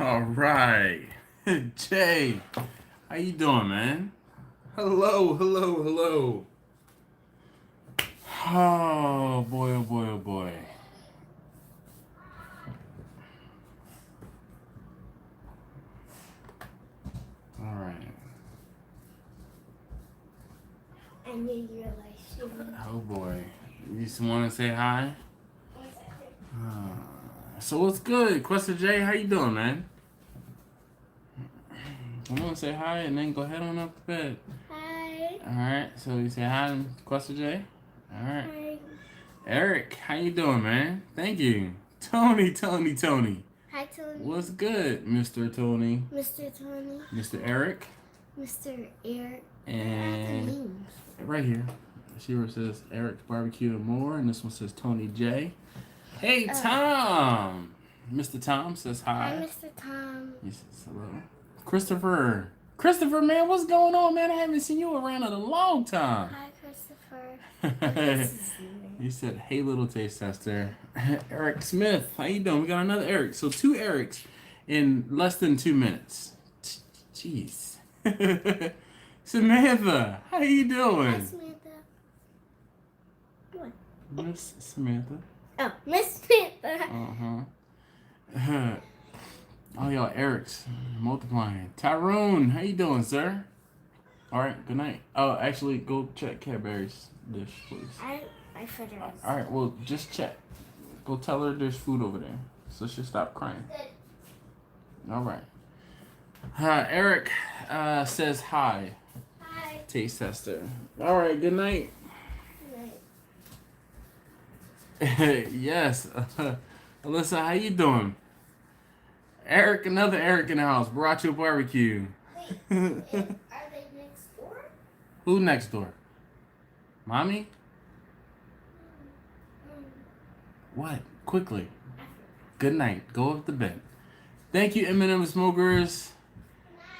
All right. Jay, how you doing, man? Hello, hello, hello. Oh boy, oh boy, oh boy. All right. I knew you were like shooting. Oh boy. You just want to say hi? So what's good, Quester Jay? How you doing, man? I want to say hi and then go head on up to bed. Hi. All right. So you say hi, to Quester Jay. All right. Hi. Eric, how you doing, man? Thank you. Tony. Hi, Tony. What's good, Mr. Tony? Mr. Tony. Mr. Eric. Mr. Eric. And right here, she says Eric Barbecue and More, and this one says Tony J. Hey, Tom. Mr. Tom says hi. Hi, Mr. Tom. He says hello. Christopher. Christopher, man, what's going on, man? I haven't seen you around in a long time. Hi, Christopher. He said, hey, little taste tester. Eric Smith, how you doing? We got another Eric. So 2 Erics in less than 2 minutes. Jeez. Samantha, how you doing? Hi, Samantha. What? Miss Samantha. Oh, Miss Samantha. Uh-huh. Oh, y'all Erics multiplying. Tyrone, how you doing, sir? All right, good night. Oh, actually, go check Cadbury's dish, please. I forgot. All right, well, just check. Go tell her there's food over there, so she'll stop crying. All right. Eric says hi. Hi. Taste tester. All right, good night. Good night. Yes. Alyssa, how you doing? Eric, another Eric in the house. Baracho Barbecue. Wait, are they next door? Who next door? Mommy? What? Quickly. Good night. Go up to bed. Thank you, M&M Smokers.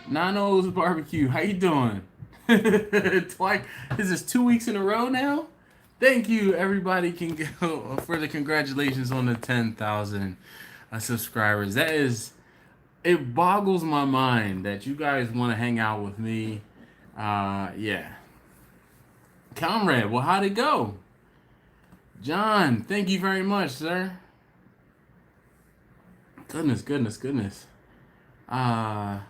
Nano's Barbecue. How you doing? Twice. Is this 2 weeks in a row now? Thank you. Everybody can go for the congratulations on the 10,000 subscribers. That is, it boggles my mind that you guys want to hang out with me. Yeah. Comrade, well, how'd it go? John, thank you very much, sir. Goodness. I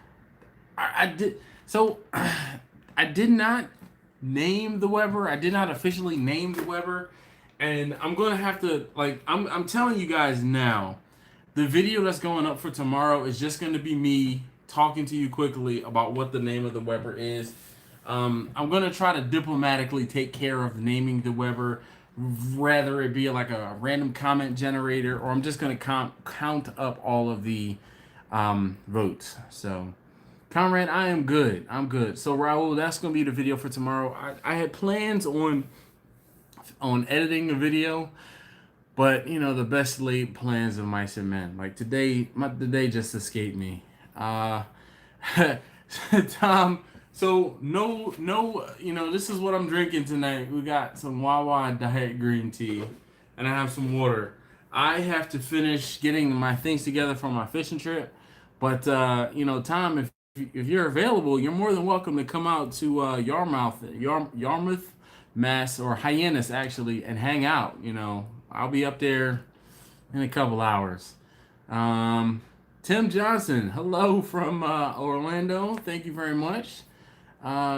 did so. I did not name the Weber. I did not officially name the Weber, and I'm gonna have to I'm telling you guys now. The video that's going up for tomorrow is just gonna be me talking to you quickly about what the name of the Weber is. I'm gonna try to diplomatically take care of naming the Weber, rather it be like a random comment generator, or I'm just gonna count up all of the votes. So, Conrad, I am good. I'm good. So, Raul, that's gonna be the video for tomorrow. I had plans on editing the video, but you know the best laid plans of mice and men. Like today, the day just escaped me. Tom. So no, you know, this is what I'm drinking tonight. We got some Wawa Diet Green Tea, and I have some water. I have to finish getting my things together for my fishing trip, but you know, Tom, if you're available, you're more than welcome to come out to Yarmouth, Mass, or Hyannis actually, and hang out. You know, I'll be up there in a couple hours. Tim Johnson, hello from Orlando. Thank you very much.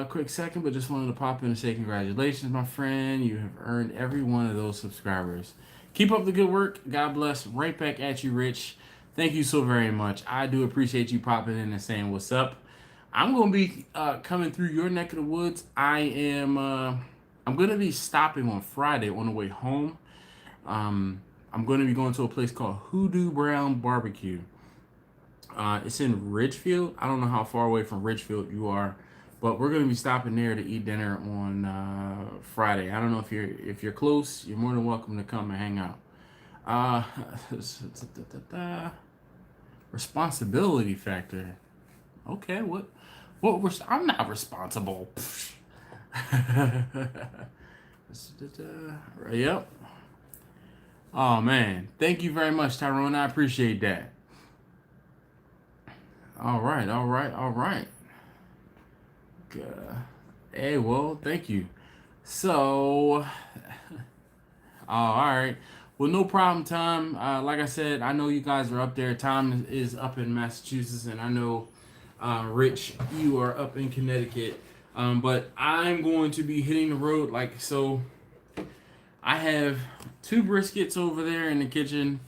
Quick second, but just wanted to pop in and say congratulations, my friend. You have earned every one of those subscribers. Keep up the good work. God bless. Right back at you, Rich. Thank you so very much. I do appreciate you popping in and saying what's up. I'm going to be coming through your neck of the woods. I'm going to be stopping on Friday on the way home. I'm going to be going to a place called Hoodoo Brown Barbecue. It's in Ridgefield. I don't know how far away from Ridgefield you are, but we're gonna be stopping there to eat dinner on Friday. I don't know if you're close. You're more than welcome to come and hang out. Responsibility factor. Okay, what? I'm not responsible. Yep. Oh man, thank you very much, Tyrone. I appreciate that. All right. Hey, well, thank you. So, all right. Well, no problem, Tom. Like I said, I know you guys are up there. Tom is up in Massachusetts, and I know, Rich, you are up in Connecticut. But I'm going to be hitting the road like so. I have 2 briskets over there in the kitchen,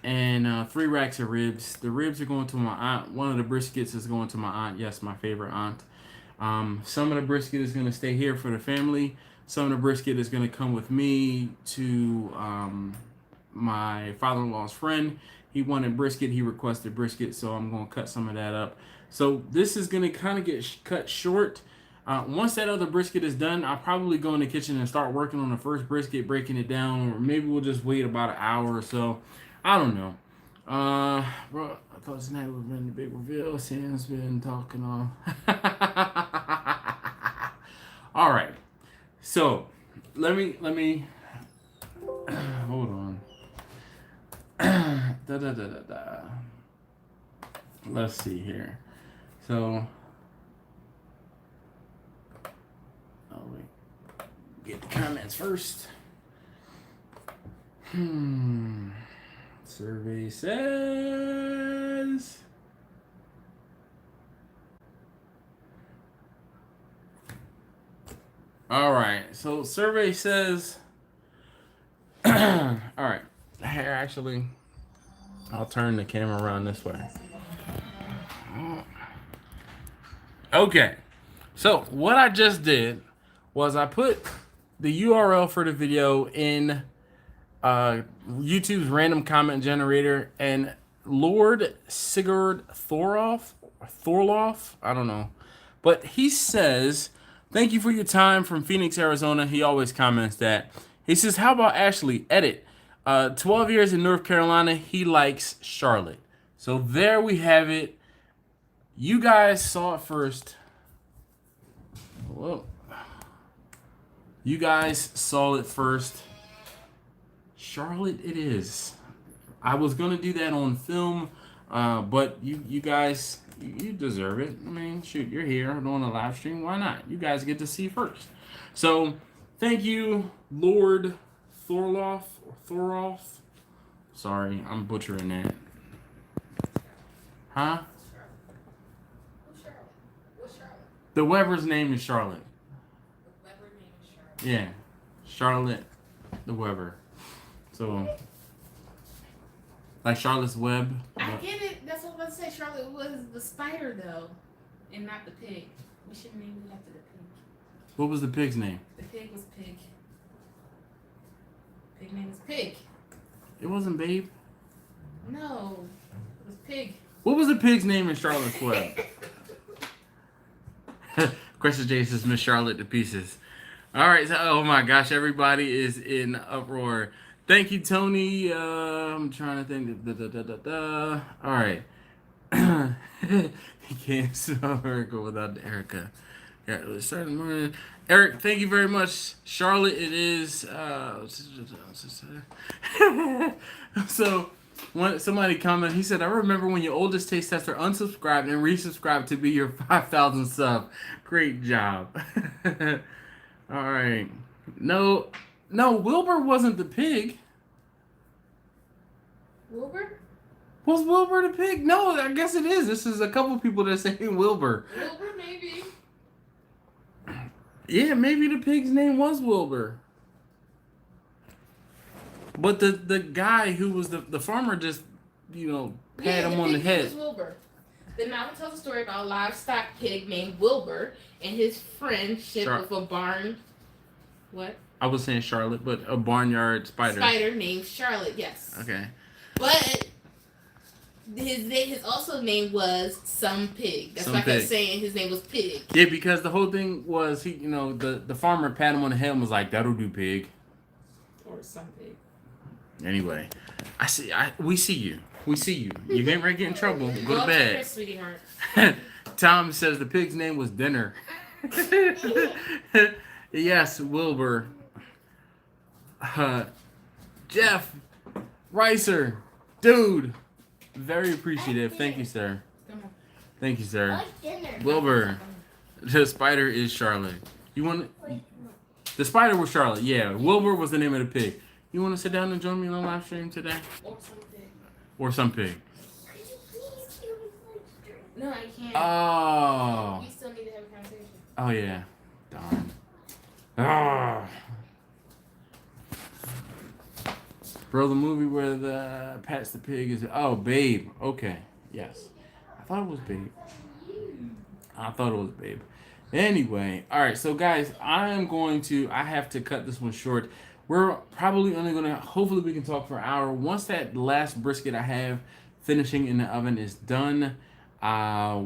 and 3 racks of ribs. The ribs are going to my aunt. One of the briskets is going to my aunt. Yes, my favorite aunt. Some of the brisket is going to stay here for the family. Some of the brisket is going to come with me to my father-in-law's friend. He wanted brisket. He requested brisket, so I'm going to cut some of that up. So this is going to kind of get cut short. Once that other brisket is done, I'll probably go in the kitchen and start working on the first brisket, breaking it down, or maybe we'll just wait about an hour or so. I don't know. Bro, I thought tonight would have been the big reveal. Sam's been talking all. All right. So let me hold on. Let's see here. So, oh wait, get the comments first. Survey says. All right. So survey says. All right. Here, actually, I'll turn the camera around this way. Okay. So what I just did was I put the URL for the video in YouTube's random comment generator, and Lord Sigurd Thorloff, I don't know, but he says, thank you for your time from Phoenix, Arizona. He always comments that. He says, how about Ashley? Edit. 12 years in North Carolina. He likes Charlotte. So there we have it. You guys saw it first. Whoa. You guys saw it first. Charlotte it is. I was gonna do that on film, but you guys, you deserve it. I mean, shoot, you're here doing a live stream. Why not? You guys get to see first. So, thank you, Lord Thorloff. Sorry, I'm butchering that. Huh? What's Charlotte? The Weber's name is Charlotte. The Weber name is Charlotte. Yeah, Charlotte the Weber. So, like Charlotte's Web. I get it. That's what I was about to say. Charlotte was the spider, though, and not the pig. We should name it after the pig. What was the pig's name? The pig was Pig. Pig name was Pig. It wasn't Babe. No, it was Pig. What was the pig's name in Charlotte's Web? Question J says Miss Charlotte to pieces. All right. So, oh my gosh, everybody is in uproar. Thank you, Tony. I'm trying to think. All right. He can't spell Erica without the Erica. Yeah, start in the morning. Eric, thank you very much. Charlotte, it is. So, somebody commented. He said, "I remember when your oldest taste tester unsubscribed and resubscribed to be your 5,000 sub. Great job." All right. No, Wilbur wasn't the pig. Wilbur? Was Wilbur the pig? No, I guess it is. This is a couple people that are saying Wilbur. Wilbur, maybe. Yeah, maybe the pig's name was Wilbur. But the guy who was the farmer just, pat him on the head. Was Wilbur. The novel tells a story about a livestock pig named Wilbur and his friendship with a barn. What? I was saying Charlotte, but a barnyard spider. Spider named Charlotte, yes. Okay. But his also name was Some Pig. That's why I kept saying his name was Pig. Yeah, because the whole thing was the farmer pat him on the head and was like, "That'll do, pig." Or Some Pig. Anyway, we see you. We see you. You ain't ready to get in trouble. Go to bed. Sweetheart. Tom says the pig's name was Dinner. Yes, Wilbur. Jeff Ricer, dude, very appreciative. Thank you, sir. Thank you, I sir. like dinner. Wilbur, the spider is Charlotte. You want the spider was Charlotte? Yeah, Wilbur was the name of the pig. You want to sit down and join me on the live stream today, Or something. or some pig? Could you please give me some drink? No, I can't. Oh, We still need to have a conversation. oh yeah, darn. Ah. Bro, the movie where the Pat's the pig is. Oh, Babe. Okay. Yes. I thought it was Babe. Anyway, all right. So, guys, I have to cut this one short. We're probably only going to, hopefully, we can talk for an hour. Once that last brisket I have finishing in the oven is done,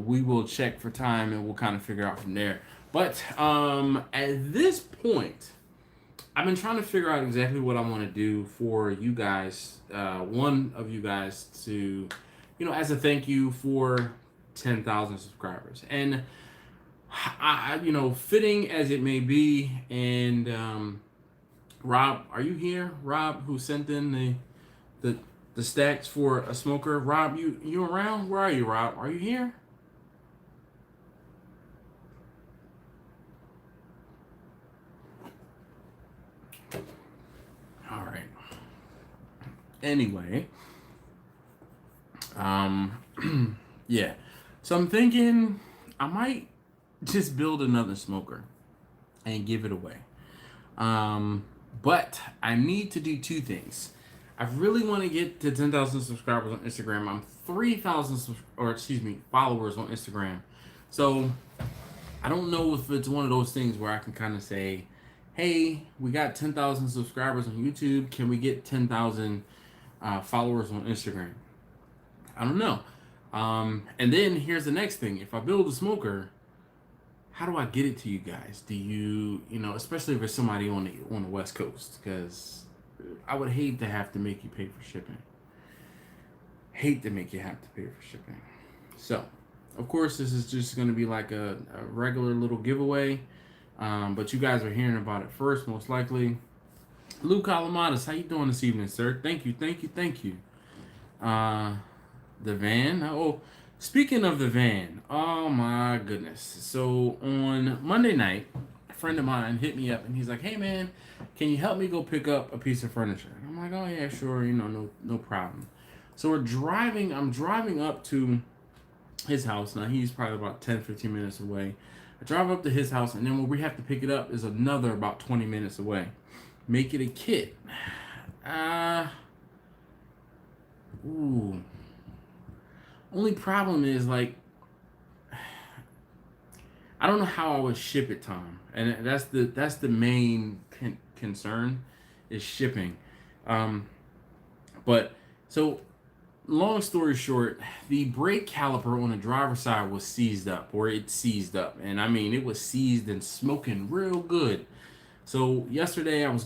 we will check for time and we'll kind of figure out from there. But at this point, I've been trying to figure out exactly what I want to do for you guys, one of you guys to, as a thank you for 10,000 subscribers. And, fitting as it may be, and Rob, are you here? Rob, who sent in the stacks for a smoker. Rob, you around? Where are you, Rob? Are you here? All right. Anyway, yeah. So I'm thinking I might just build another smoker and give it away. But I need to do two things. I really want to get to 10,000 subscribers on Instagram. I'm 3,000 followers on Instagram. So I don't know if it's one of those things where I can kind of say, hey, we got 10,000 subscribers on YouTube. Can we get 10,000 followers on Instagram? I don't know. And then here's the next thing. If I build a smoker, how do I get it to you guys? Do you, especially if it's somebody on the West Coast, because I would hate to have to make you pay for shipping. Hate to make you have to pay for shipping. So, of course, this is just going to be like a regular little giveaway. But you guys are hearing about it first, most likely. Luke Alamadas, how you doing this evening, sir? Thank you. The van. Oh, speaking of the van, oh my goodness. So on Monday night, a friend of mine hit me up and he's like, hey man, can you help me go pick up a piece of furniture? And I'm like, oh yeah, sure, no problem. So I'm driving up to his house. Now he's probably about 10-15 minutes away. I drive up to his house, and then where we have to pick it up is another about 20 minutes away. Make it a kit. Only problem is, like, I don't know how I would ship it, Tom. And that's the main concern is shipping. But, so, long story short, the brake caliper on the driver's side was seized up, or it seized up. And I mean, it was seized and smoking real good. So yesterday I was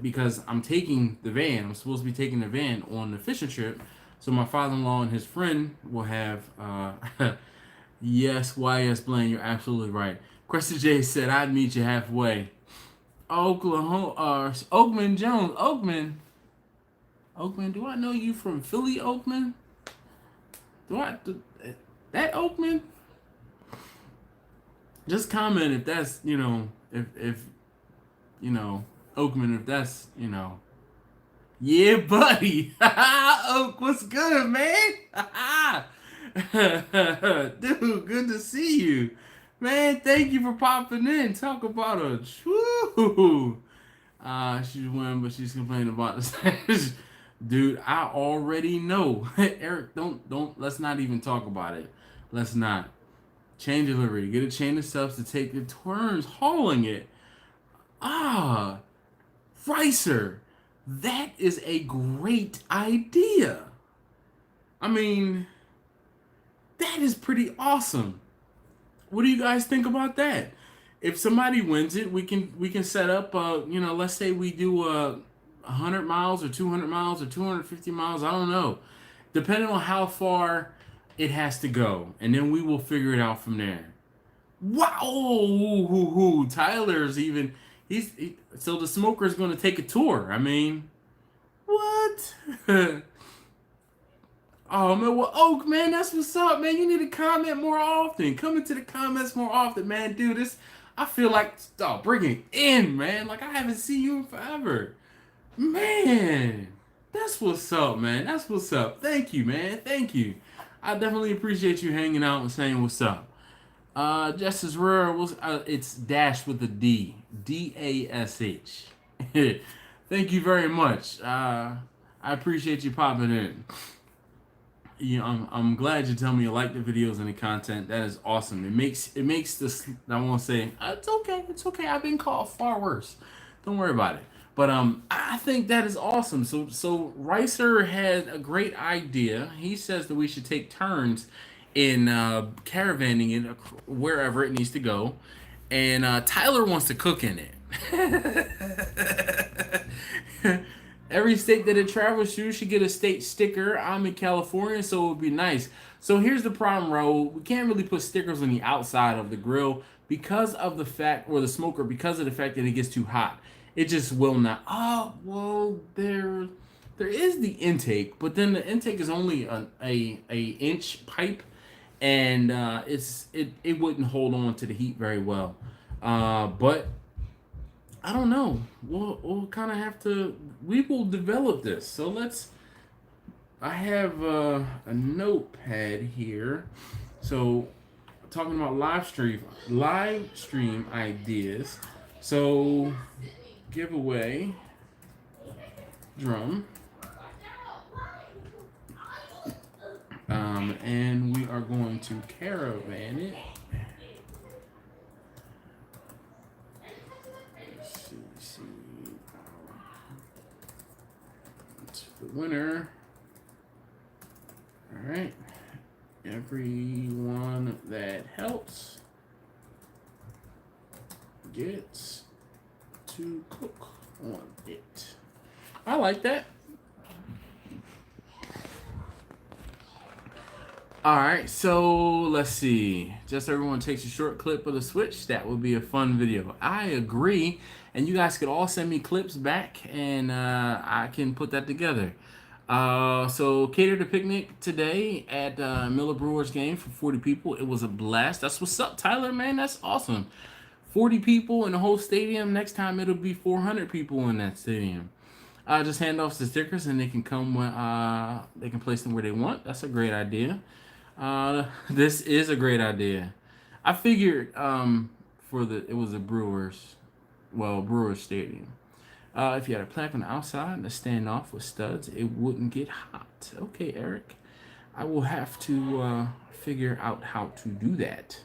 because I'm taking the van, I'm supposed to be taking the van on the fishing trip. So my father-in-law and his friend will have, yes, YS Blaine, you're absolutely right. Cresta J said, I'd meet you halfway. Oklahoma, Oakman Jones, Oakman, do I know you from Philly, Oakman? That Oakman? Just comment if that's, if Oakman, if that's, yeah, buddy. Oak, what's good, man? Dude, good to see you. Man, thank you for popping in. Talk about a woo. She's winning, but she's complaining about the dude, I already know. Eric, don't let's not even talk about it. Let's not. Chain delivery. Get a chain of subs to take the turns hauling it. Ricer. That is a great idea. I mean, that is pretty awesome. What do you guys think about that? If somebody wins it, we can set up let's say we do 100 miles or 200 miles or 250 miles, I don't know. Depending on how far it has to go. And then we will figure it out from there. Wow! Tyler's even... So the smoker's going to take a tour. I mean, what? Oh man, well, Oak, man, that's what's up, man. You need to comment more often. Come into the comments more often, man. Dude, this, I feel like, oh, bring it in, man. Like I haven't seen you in forever, man. That's what's up, man. That's what's up. Thank you, man. Thank you. I definitely appreciate you hanging out and saying what's up. Justice Rare was it's Dash with a D. Dash. Thank you very much. I appreciate you popping in. I'm glad you tell me you like the videos and the content. That is awesome. It makes this. I won't say it's okay. It's okay. I've been called far worse. Don't worry about it. But I think that is awesome. So Ricer had a great idea. He says that we should take turns in caravanning it wherever it needs to go, and Tyler wants to cook in it. Every state that it travels to should get a state sticker. I'm in California, so it would be nice. So here's the problem, Raul. We can't really put stickers on the outside of the grill because of the fact, or the smoker, because of the fact that it gets too hot. It just will not. Oh, well, there is the intake, but then the intake is only a inch pipe, and it wouldn't hold on to the heat very well. But I don't know. We'll kind of have to. We will develop this. So let's. I have a notepad here. So talking about live stream ideas. So giveaway drum. And we are going to caravan it. The winner. All right. Everyone that helps gets to cook on it. I like that. All right, so let's see. Just everyone takes a short clip of the switch. That would be a fun video. I agree. And you guys could all send me clips back, and I can put that together. So catered a picnic today at Miller Brewers game for 40 people. It was a blast. That's what's up, Tyler, man. That's awesome. 40 people in the whole stadium. Next time it'll be 400 people in that stadium. Just hand off the stickers, and they can come when they can place them where they want. That's a great idea. This is a great idea. I figured it was a Brewers stadium. If you had a plaque on the outside and a standoff with studs, it wouldn't get hot. Okay, Eric. I will have to figure out how to do that.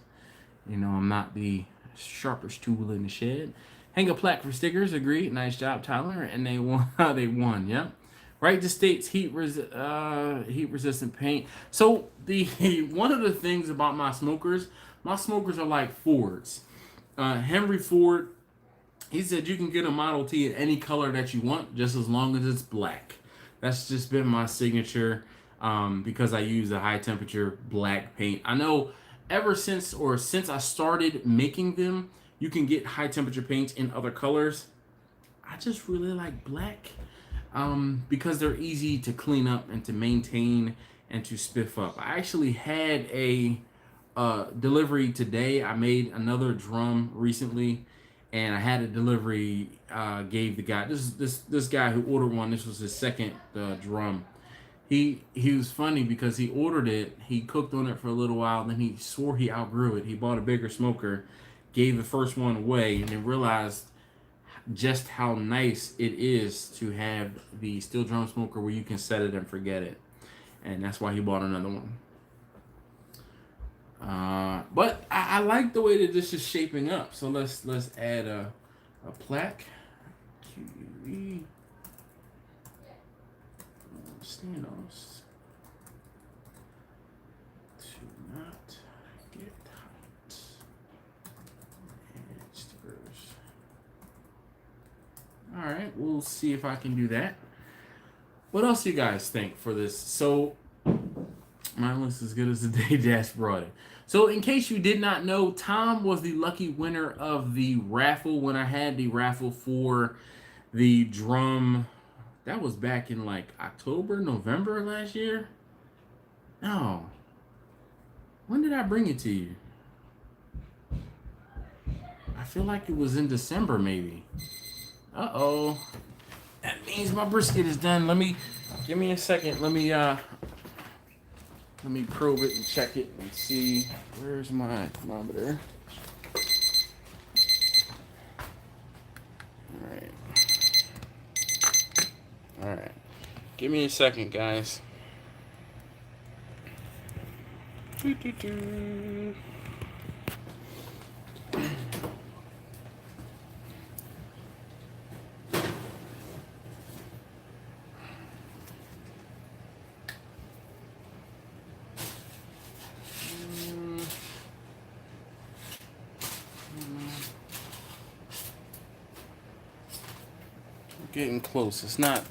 You know, I'm not the sharpest tool in the shed. Hang a plaque for stickers. Agreed. Nice job, Tyler. And they won. They won. Yeah. Right. The state's heat resistant paint. So one of the things about my smokers are like Fords. Henry Ford. He said you can get a Model T in any color that you want, just as long as it's black. That's just been my signature because I use a high temperature black paint. I know since I started making them, you can get high temperature paints in other colors. I just really like black because they're easy to clean up and to maintain and to spiff up. I actually had a delivery today. I made another drum recently, and I had a delivery. Gave the guy this guy who ordered one. This was his second drum. He was funny because he ordered it. He cooked on it for a little while, then he swore he outgrew it. He bought a bigger smoker, gave the first one away, and then realized just how nice it is to have the steel drum smoker where you can set it and forget it. And that's why he bought another one. But I like the way that this is shaping up. So let's add a plaque. QE. Standoffs. To not get hot. And stickers. Alright, we'll see if I can do that. What else do you guys think for this? So mine looks as good as the day Dash brought it. So in case you did not know, Tom was the lucky winner of the raffle when I had the raffle for the drum. That was back in like October, November last year. No. When did I bring it to you? I feel like it was in December, maybe. Uh-oh. That means my brisket is done. Give me a second. Let me probe it and check it and see. Where's my thermometer? All right. Give me a second, guys. Getting close. It's not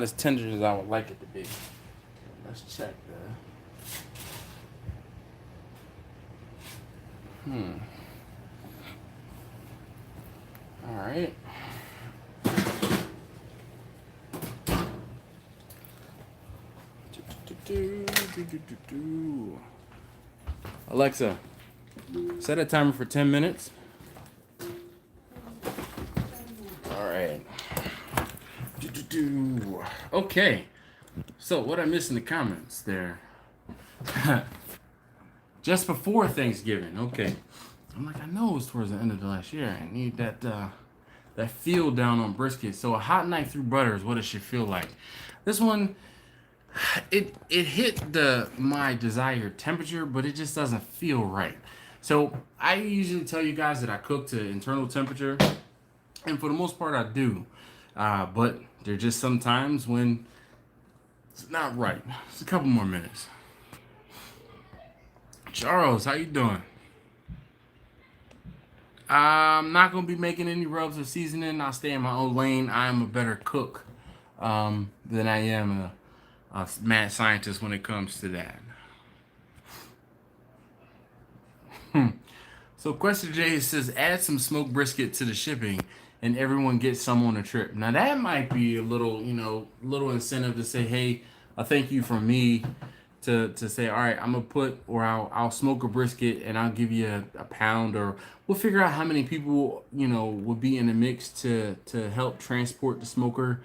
as tender as I would like it to be. Let's check that. All right. Alexa, set a timer for 10 minutes. All right. Okay. So what I missed in the comments there. Just before Thanksgiving. Okay. I'm like, I know it was towards the end of the last year. I need that feel down on brisket. So a hot knife through butter is what it should feel like. This one, it hit my desired temperature, but it just doesn't feel right. So I usually tell you guys that I cook to internal temperature, and for the most part I do. But there are just some times when it's not right. It's a couple more minutes. Charles, how you doing? I'm not going to be making any rubs or seasoning. I'll stay in my own lane. I am a better cook than I am a mad scientist when it comes to that. So Question J says, add some smoked brisket to the shipping and everyone gets some on the trip. Now that might be a little, little incentive to say, hey, a thank you from me to say, all right, I'm gonna put, or I'll smoke a brisket and I'll give you a pound, or we'll figure out how many people, would be in the mix to help transport the smoker,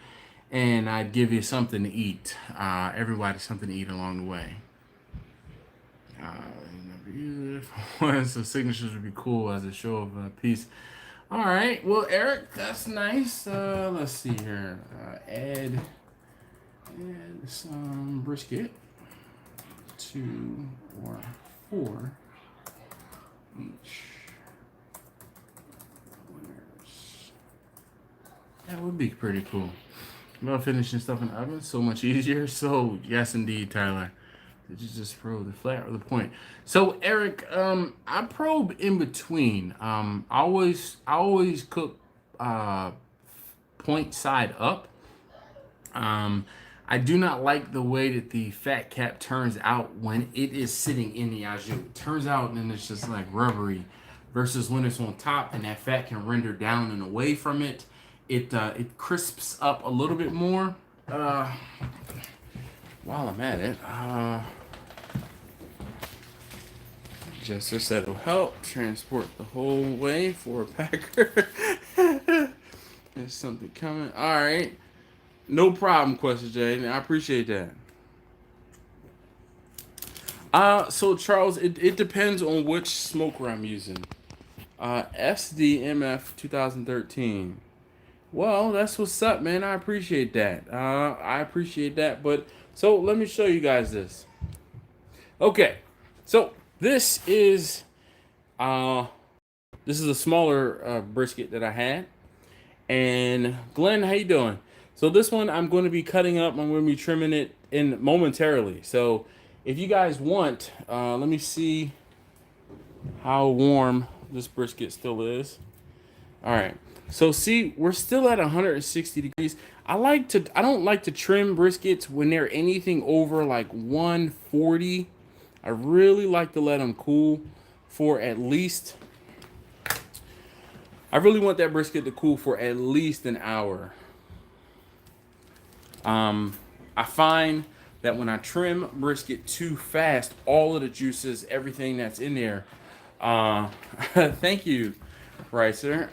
and I'd give you something to eat. Everybody something to eat along the way. So signatures would be cool as a show of peace. All right, well, Eric, that's nice. Let's see here. Add some brisket, 2 or 4 each. That would be pretty cool. About finishing stuff in the oven, so much easier. So yes, indeed, Tyler. Did you just probe the flat or the point? So Eric, I probe in between. I always cook point side up. I do not like the way that the fat cap turns out when it is sitting in the au jus. It turns out and then it's just like rubbery, versus when it's on top and that fat can render down and away from it. It crisps up a little bit more. While I'm at it, Jester said it'll help transport the whole way for a packer. There's something coming. All right. No problem, Question J. I appreciate that. So Charles, it depends on which smoker I'm using. SDMF 2013. Well, that's what's up, man. I appreciate that. But so let me show you guys this. Okay, so this is a smaller brisket that I had. And Glenn, how you doing? So this one I'm going to be cutting up. I'm going to be trimming it in momentarily. So if you guys want, let me see how warm this brisket still is. All right. So see, we're still at 160 degrees. I don't like to trim briskets when they're anything over like 140. I really like to let them cool for at least, I really want that brisket to cool for at least an hour. I find that when I trim brisket too fast, all of the juices, everything that's in there, thank you, Ricer.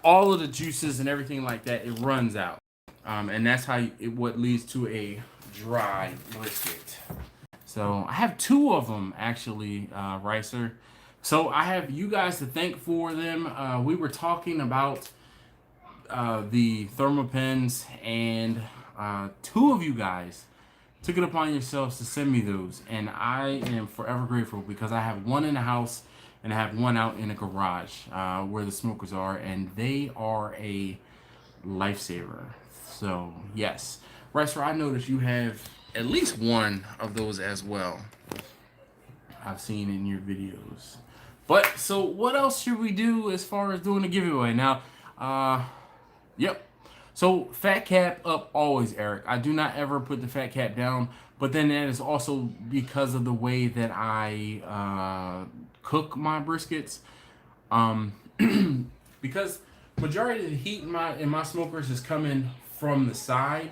All of the juices and everything like that, it runs out. And that's what leads to a dry brisket. So I have 2 of them actually, Ricer. So I have you guys to thank for them. We were talking about the ThermoPens, and 2 of you guys took it upon yourselves to send me those, and I am forever grateful because I have one in the house and I have one out in the garage where the smokers are, and they are a lifesaver. So yes, Ricer, I noticed you have at least one of those as well. I've seen in your videos. But so what else should we do as far as doing a giveaway now? Yep. So fat cap up always, Eric. I do not ever put the fat cap down, but then that is also because of the way that I cook my briskets. Because majority of the heat in my smokers is coming from the side,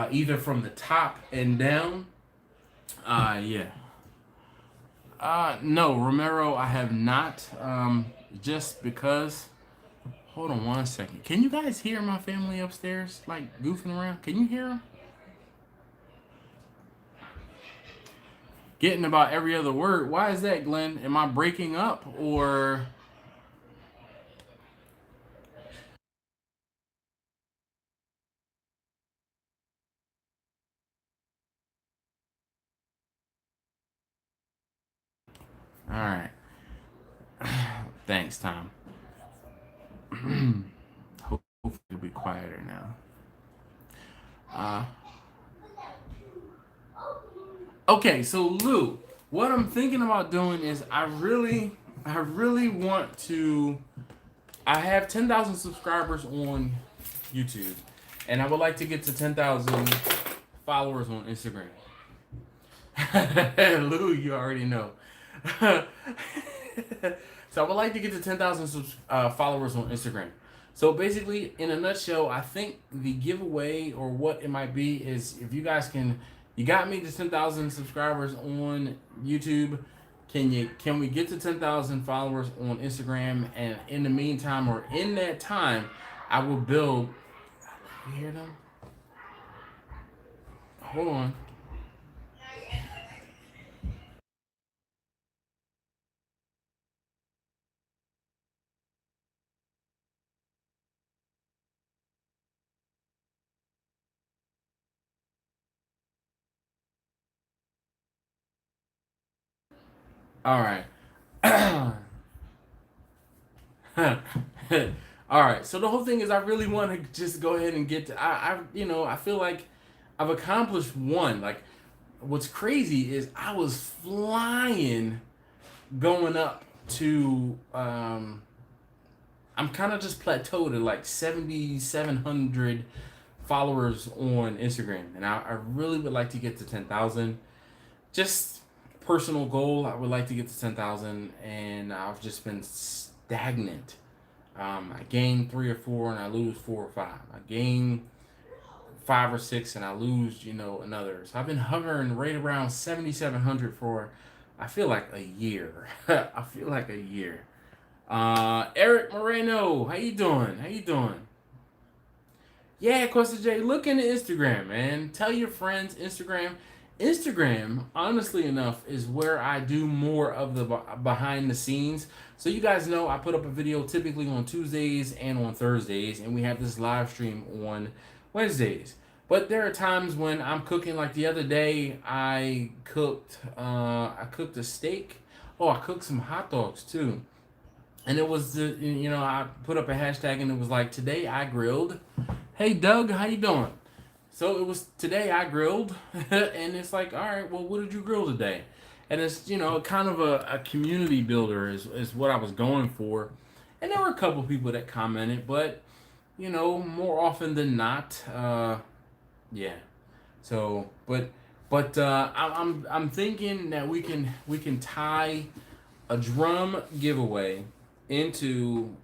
either from the top and down. Yeah. No, Romero, I have not. Just because. Hold on 1 second. Can you guys hear my family upstairs, like goofing around? Can you hear them? Getting about every other word. Why is that, Glenn? Am I breaking up or? All right. Thanks, Tom. Hopefully it'll be quieter now. Okay, so Lou, what I'm thinking about doing is I really want to. I have 10,000 subscribers on YouTube, and I would like to get to 10,000 followers on Instagram. Lou, you already know. So I would like to get to 10,000 followers on Instagram. So basically, in a nutshell, I think the giveaway or what it might be is if you guys can, you got me to 10,000 subscribers on YouTube. Can we get to 10,000 followers on Instagram? And in the meantime, or in that time, I will build. You hear them? Hold on. All right. All right. So the whole thing is, I really want to just go ahead and get to. I feel like I've accomplished one. Like, what's crazy is I was flying going up to. I'm kind of just plateaued at like 7,700 followers on Instagram, and I really would like to get to 10,000. Just personal goal, I would like to get to 10,000, and I've just been stagnant. I gain 3 or 4 and I lose 4 or 5. I gain 5 or 6 and I lose, another. So I've been hovering right around 7,700 for, I feel like a year. I feel like a year. Eric Moreno, how you doing? Yeah, Costa J, look into Instagram, man. Tell your friends Instagram, honestly enough, is where I do more of the behind the scenes. So you guys know I put up a video typically on Tuesdays and on Thursdays, and we have this live stream on Wednesdays. But there are times when I'm cooking, like the other day, I cooked a steak. Oh, I cooked some hot dogs too. And it was, I put up a hashtag and it was like, today I grilled. Hey Doug, how you doing? So it was today I grilled, and it's like, all right, well, what did you grill today? And it's, kind of a community builder is what I was going for. And there were a couple people that commented, but, more often than not, yeah. So, but I'm thinking that we can tie a drum giveaway into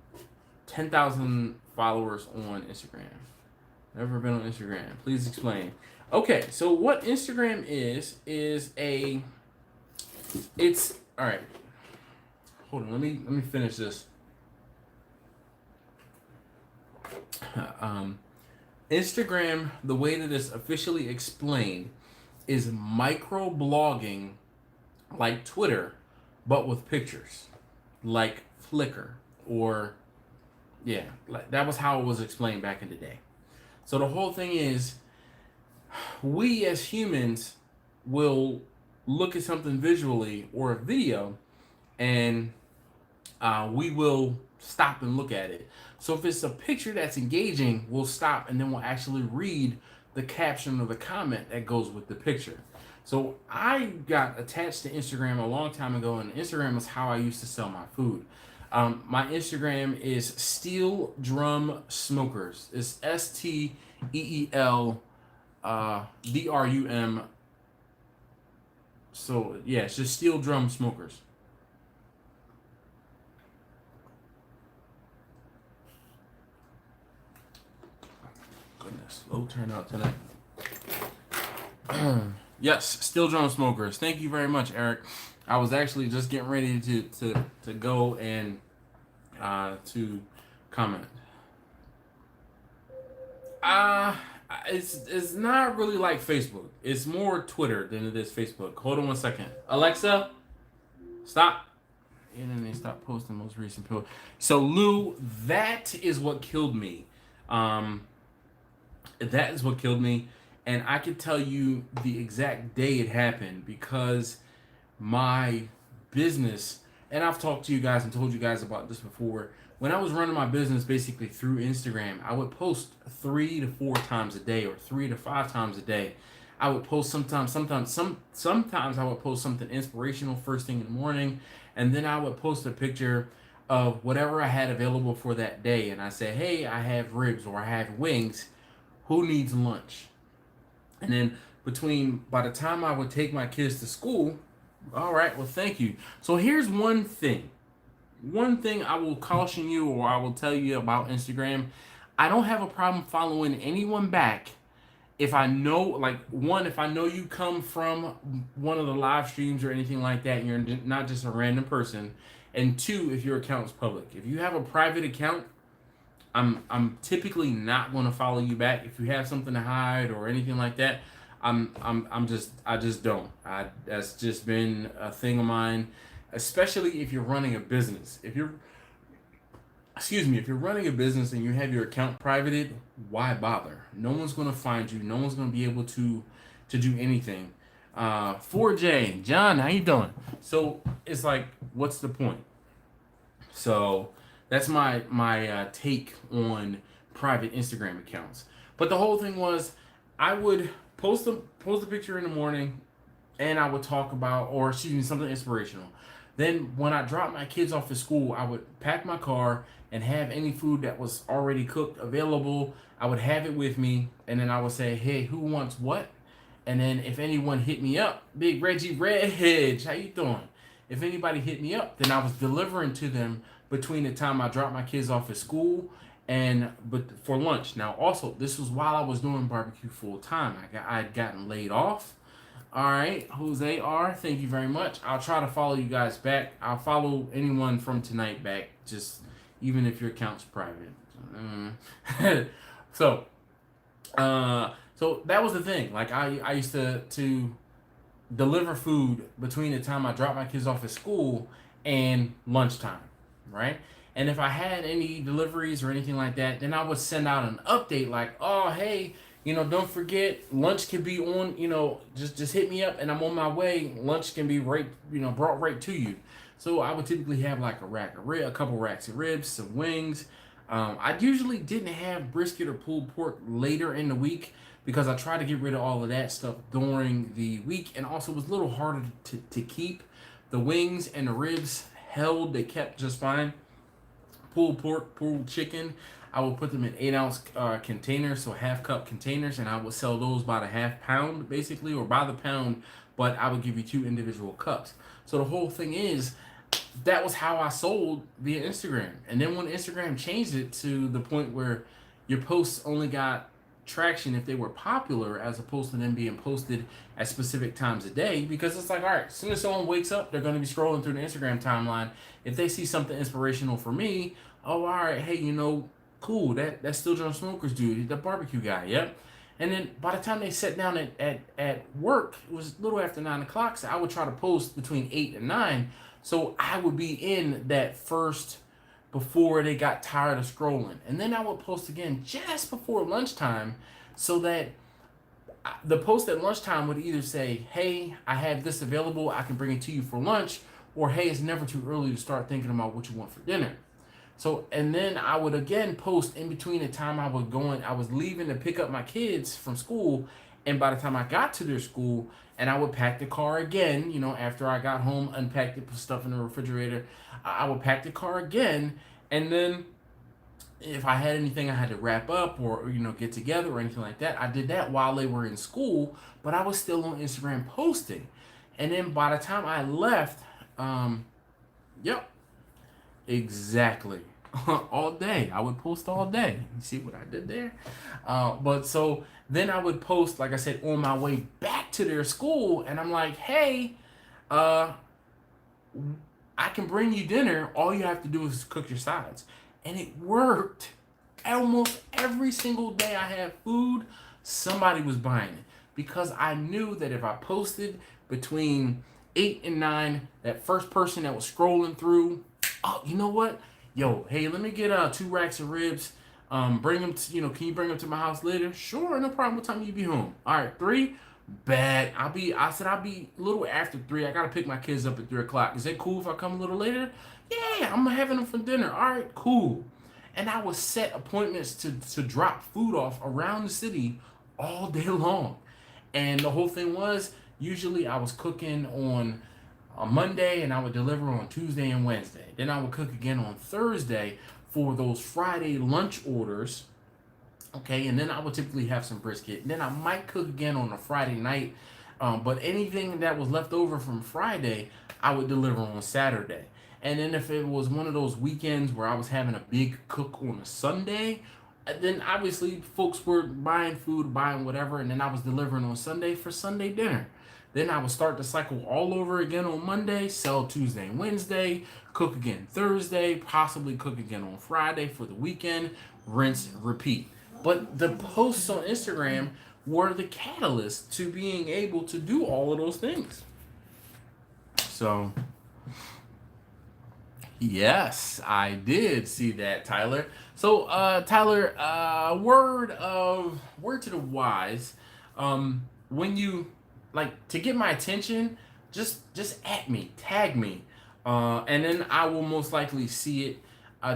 10,000 followers on Instagram. Never been on Instagram. Please explain. Okay, so what Instagram is it's all right. Hold on, let me finish this. Instagram, the way that it's officially explained, is micro blogging like Twitter, but with pictures, like Flickr, or yeah, like that was how it was explained back in the day. So the whole thing is, we as humans will look at something visually or a video, and we will stop and look at it. So if it's a picture that's engaging, we'll stop and then we'll actually read the caption or the comment that goes with the picture. So I got attached to Instagram a long time ago, and Instagram is how I used to sell my food. My Instagram is Steel Drum Smokers. It's STEEL DRUM. So yeah, it's just Steel Drum Smokers. Goodness, low turnout tonight. Yes, Steel Drum Smokers. Thank you very much, Eric. I was actually just getting ready to go and to comment. It's not really like Facebook. It's more Twitter than it is Facebook. Hold on one second. Alexa, stop. And then they stop posting most recent post. So Lou, that is what killed me. That is what killed me, and I could tell you the exact day it happened because my business, and I've talked to you guys and told you guys about this before. When I was running my business basically through Instagram, I would post 3 to 4 times a day or 3 to 5 times a day. I would post sometimes I would post something inspirational first thing in the morning, and then I would post a picture of whatever I had available for that day, and I say, hey, I have ribs or I have wings. Who needs lunch? And then by the time I would take my kids to school, all right, well, thank you. So here's one thing. One thing I will caution you, or I will tell you about Instagram. I don't have a problem following anyone back if I know, like, one, if I know you come from one of the live streams or anything like that, and you're not just a random person. And two, if your account's public. If you have a private account, I'm typically not going to follow you back. If you have something to hide or anything like that, I just don't. That's just been a thing of mine, especially if you're running a business. If you're running a business and you have your account privated, why bother? No one's going to find you. No one's going to be able to do anything. 4J, John, how you doing? So it's like, what's the point? So that's my take on private Instagram accounts. But the whole thing was, I would post a picture in the morning, and I would talk about, or excuse me, something inspirational. Then when I dropped my kids off at school, I would pack my car and have any food that was already cooked available. I would have it with me, and then I would say, hey, who wants what? And then if anyone hit me up, Big Reggie Redhead, how you doing? If anybody hit me up, then I was delivering to them between the time I dropped my kids off at school but for lunch. Now, also, this was while I was doing barbecue full time. I had gotten laid off. All right, Jose R, thank you very much. I'll try to follow you guys back. I'll follow anyone from tonight back, just even if your account's private. So that was the thing. Like I used to deliver food between the time I dropped my kids off at school and lunchtime, right? And if I had any deliveries or anything like that, then I would send out an update like, oh, hey, don't forget, lunch can be on, just hit me up and I'm on my way. Lunch can be right, brought right to you. So I would typically have like a couple racks of ribs, some wings. I usually didn't have brisket or pulled pork later in the week because I tried to get rid of all of that stuff during the week, and also it was a little harder to keep. The wings and the ribs held, they kept just fine. Pulled pork, pulled chicken, I would put them in 8-ounce containers, so half-cup containers, and I would sell those by the half pound, basically, or by the pound, but I would give you 2 individual cups. So the whole thing is, that was how I sold via Instagram. And then when Instagram changed it to the point where your posts only got traction if they were popular as opposed to them being posted at specific times a day, because it's like, all right, as soon as someone wakes up, they're going to be scrolling through the Instagram timeline. If they see something inspirational for me, oh, all right, hey, you know, cool, that's Still John Smokers dude, the barbecue guy, yep. And then by the time they sat down at work, it was a little after 9 o'clock, so I would try to post between 8 and 9, so I would be in that first before they got tired of scrolling. And then I would post again just before lunchtime, so that the post at lunchtime would either say, hey, I have this available, I can bring it to you for lunch, or hey, it's never too early to start thinking about what you want for dinner. So, and then I would again post in between the time I was leaving to pick up my kids from school, and by the time I got to their school, and I would pack the car again, you know, after I got home, unpacked it, put stuff in the refrigerator, I would pack the car again, and then if I had anything I had to wrap up or, you know, get together or anything like that, I did that while they were in school, but I was still on Instagram posting. And then by the time I left, yep, exactly. All day. I would post all day. You see what I did there? But so then I would post, like I said, on my way back to their school, and I'm like, hey, I can bring you dinner. All you have to do is cook your sides. And it worked. Almost every single day I had food, somebody was buying it. Because I knew that if I posted between 8 and 9, that first person that was scrolling through, oh, you know what? Yo, hey, let me get 2 racks of ribs. Bring them to, you know, can you bring them to my house later? Sure, no problem. What time you be home? All right, 3? Bad. I'll be a little after 3. I gotta pick my kids up at 3 o'clock. Is it cool if I come a little later? Yeah, I'm having them for dinner. All right, cool. And I would set appointments to drop food off around the city all day long. And the whole thing was, usually I was cooking on a Monday, and I would deliver on Tuesday and Wednesday. Then I would cook again on Thursday for those Friday lunch orders. Okay, and then I would typically have some brisket. And then I might cook again on a Friday night. But anything that was left over from Friday, I would deliver on Saturday. And then if it was one of those weekends where I was having a big cook on a Sunday, then obviously folks were buying food, buying whatever, and then I was delivering on Sunday for Sunday dinner. Then I would start the cycle all over again on Monday, sell Tuesday and Wednesday, cook again Thursday, possibly cook again on Friday for the weekend, rinse, repeat. But the posts on Instagram were the catalyst to being able to do all of those things. So, yes, I did see that, Tyler. So, Tyler, word to the wise, when you, like, to get my attention, just at me, tag me, and then I will most likely see it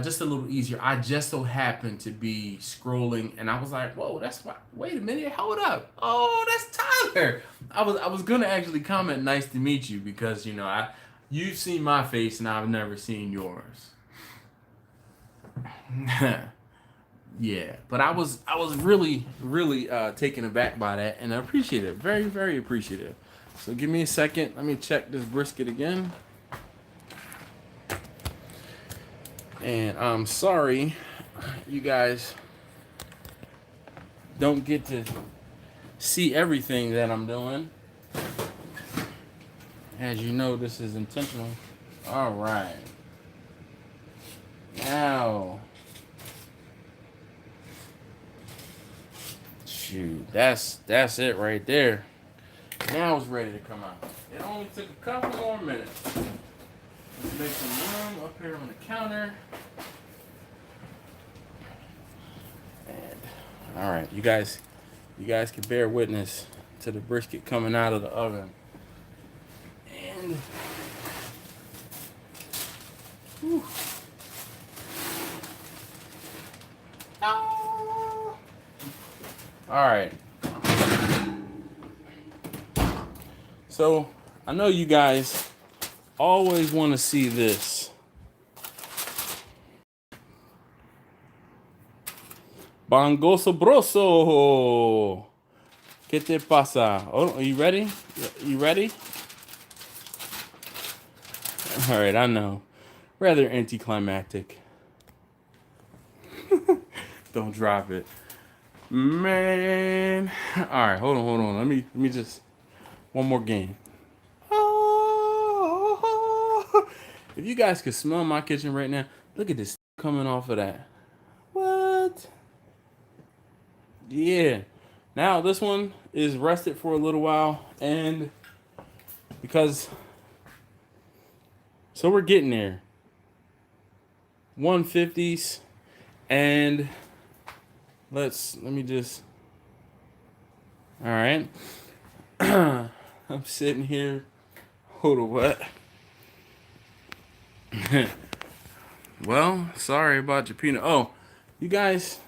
just a little easier. I just so happened to be scrolling, and I was like, whoa, that's why, wait a minute, hold up. Oh, that's Tyler. I was gonna actually comment nice to meet you, because, you know, you've seen my face and I've never seen yours. Yeah, but I was really taken aback by that, and I appreciate it. Very, very appreciative. So give me a second. Let me check this brisket again. And I'm sorry you guys don't get to see everything that I'm doing. As you know, this is intentional. All right. Now, shoot, that's it right there. Now it's ready to come out. It only took a couple more minutes. Let's make some room up here on the counter. And all right, you guys can bear witness to the brisket coming out of the oven. And whew. Oh. All right. So I know you guys always want to see this. Bangoso broso. ¿Qué te pasa? Oh, are you ready? You ready? All right, I know. Rather anticlimactic. Don't drop it. Man. All right, hold on. Let me just one more game. Oh, if you guys could smell my kitchen right now, look at this coming off of that. What? Yeah. Now this one is rested for a little while, and because so we're getting there. 150s, and let me just. All right. I'm sitting here. Hold on, what? Well, sorry about your peanut. Oh, you guys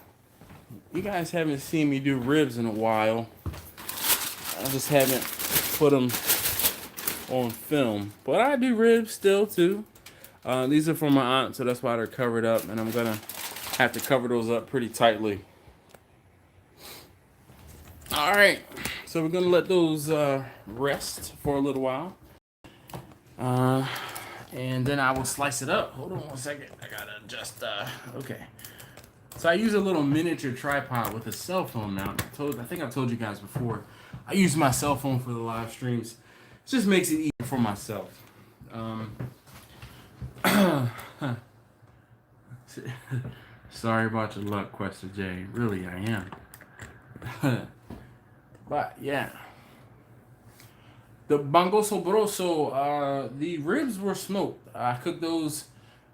haven't seen me do ribs in a while. I just haven't put them on film, but I do ribs still too. These are from my aunt, so that's why they're covered up, and I'm gonna have to cover those up pretty tightly. All right, so we're gonna let those rest for a little while, and then I will slice it up. Hold on one second, I gotta adjust. Okay, so I use a little miniature tripod with a cell phone mount. I think I've told you guys before. I use my cell phone for the live streams. It just makes it easier for myself. Sorry about your luck, Quester J. Really, I am. But yeah, the bango sobroso. The ribs were smoked. I cooked those.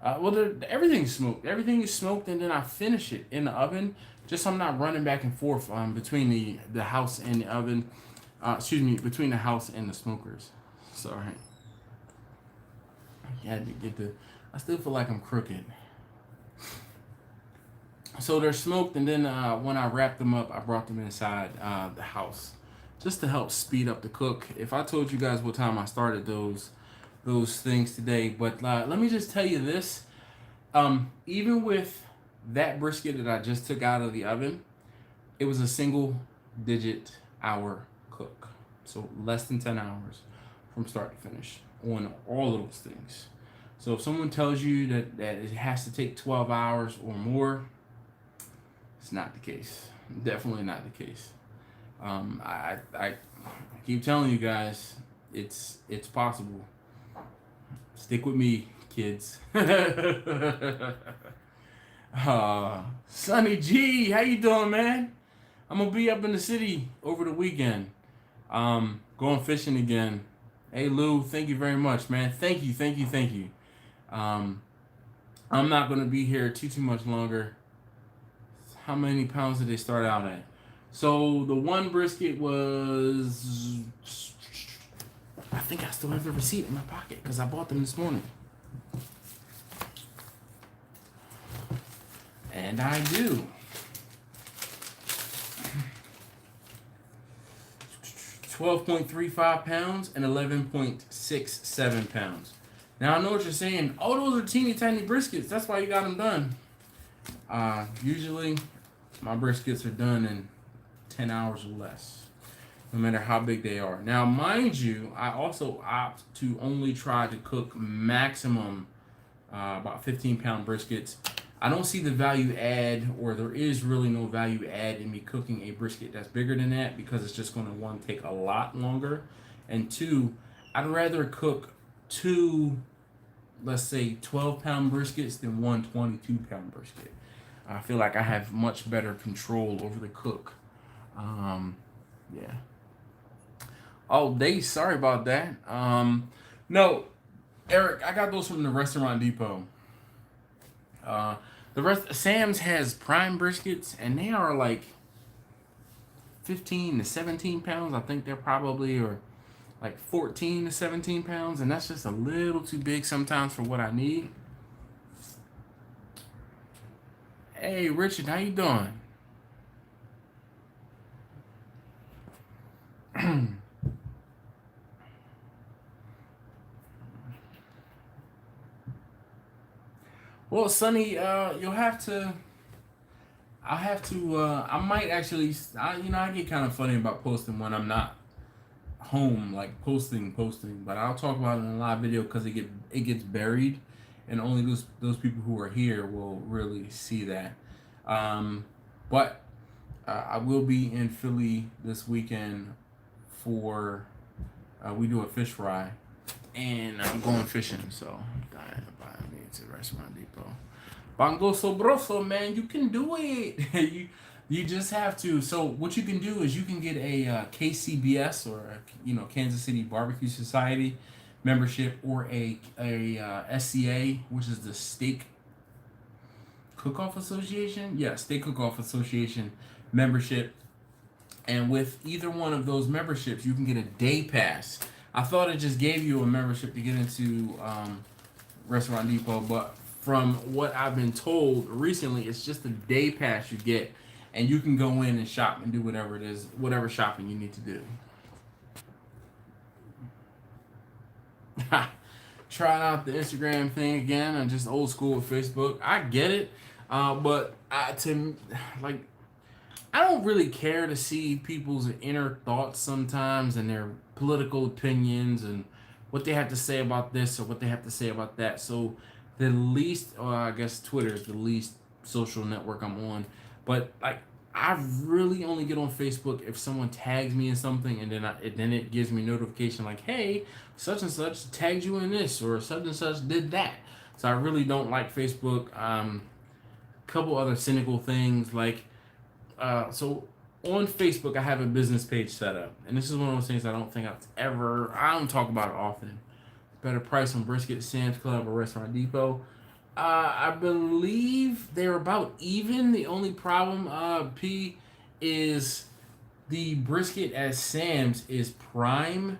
Everything's smoked. Everything is smoked, and then I finish it in the oven. Just so I'm not running back and forth between the house and the oven. Between the house and the smokers. Sorry. I had to get the. I still feel like I'm crooked. So they're smoked, and then when I wrapped them up, I brought them inside the house, just to help speed up the cook. If I told you guys what time I started those things today, but let me just tell you this: even with that brisket that I just took out of the oven, it was a single-digit hour cook, so less than 10 hours from start to finish on all of those things. So if someone tells you that it has to take 12 hours or more, it's not the case. Definitely not the case. I keep telling you guys, it's possible. Stick with me, kids. Sonny G, how you doing, man? I'm gonna be up in the city over the weekend. Going fishing again. Hey Lou, thank you very much, man. Thank you. I'm not gonna be here too much longer. How many pounds did they start out at? So the one brisket was, I think I still have the receipt in my pocket because I bought them this morning. And I do. 12.35 pounds and 11.67 pounds. Now I know what you're saying. Oh, those are teeny tiny briskets. That's why you got them done. Usually my briskets are done in 10 hours or less, no matter how big they are. Now, mind you, I also opt to only try to cook maximum about 15-pound briskets. I don't see the value add, or there is really no value add in me cooking a brisket that's bigger than that, because it's just going to, one, take a lot longer, and two, I'd rather cook two, let's say 12-pound briskets than one 22-pound brisket. I feel like I have much better control over the cook. Yeah. Oh, Dave, sorry about that. No, Eric, I got those from the Restaurant Depot. Sam's has prime briskets, and they are like 15 to 17 pounds. I think they're probably, or like 14 to 17 pounds, and that's just a little too big sometimes for what I need. Hey, Richard, how you doing? Well, Sonny, you'll have to. I'll have to. I might actually. I get kind of funny about posting when I'm not home, like posting. But I'll talk about it in a live video because it gets buried, and only those people who are here will really see that. But I will be in Philly this weekend for we do a fish fry, and I'm going fishing. So I need to Restaurant Depot. Bongo Sobroso, man, you can do it. you just have to. So what you can do is you can get a KCBS or Kansas City Barbecue Society membership, or a SCA, which is the Steak Cook-Off Association. Yeah, Steak Cook-Off Association membership. And with either one of those memberships, you can get a day pass. I thought it just gave you a membership to get into Restaurant Depot, but from what I've been told recently, it's just a day pass you get, and you can go in and shop and do whatever it is, whatever shopping you need to do. Trying out the Instagram thing again. I'm just old school with Facebook. I get it, but I don't really care to see people's inner thoughts sometimes and their political opinions and what they have to say about this or what they have to say about that. So the least, I guess Twitter is the least social network I'm on. But I really only get on Facebook if someone tags me in something, and then it gives me notification like, hey, such and such tagged you in this, or such and such did that. So I really don't like Facebook. Couple other cynical things like, so on Facebook I have a business page set up, and this is one of those things I don't talk about it often. Better price on Brisket, Sam's Club, or Restaurant Depot. I believe they're about even. The only problem, P, is the brisket at Sam's is prime,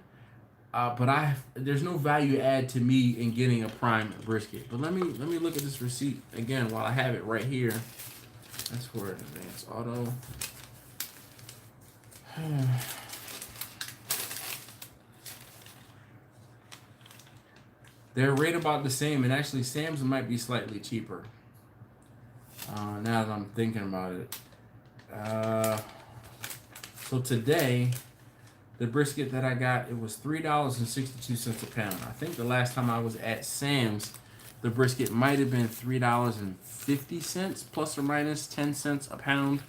but there's no value add to me in getting a prime brisket. But let me look at this receipt again while I have it right here. That's for Advanced Auto. They're right about the same, and actually Sam's might be slightly cheaper. Now that I'm thinking about it. So today, the brisket that I got, it was $3.62 a pound. I think the last time I was at Sam's, the brisket might have been $3.50 plus or minus 10 cents a pound,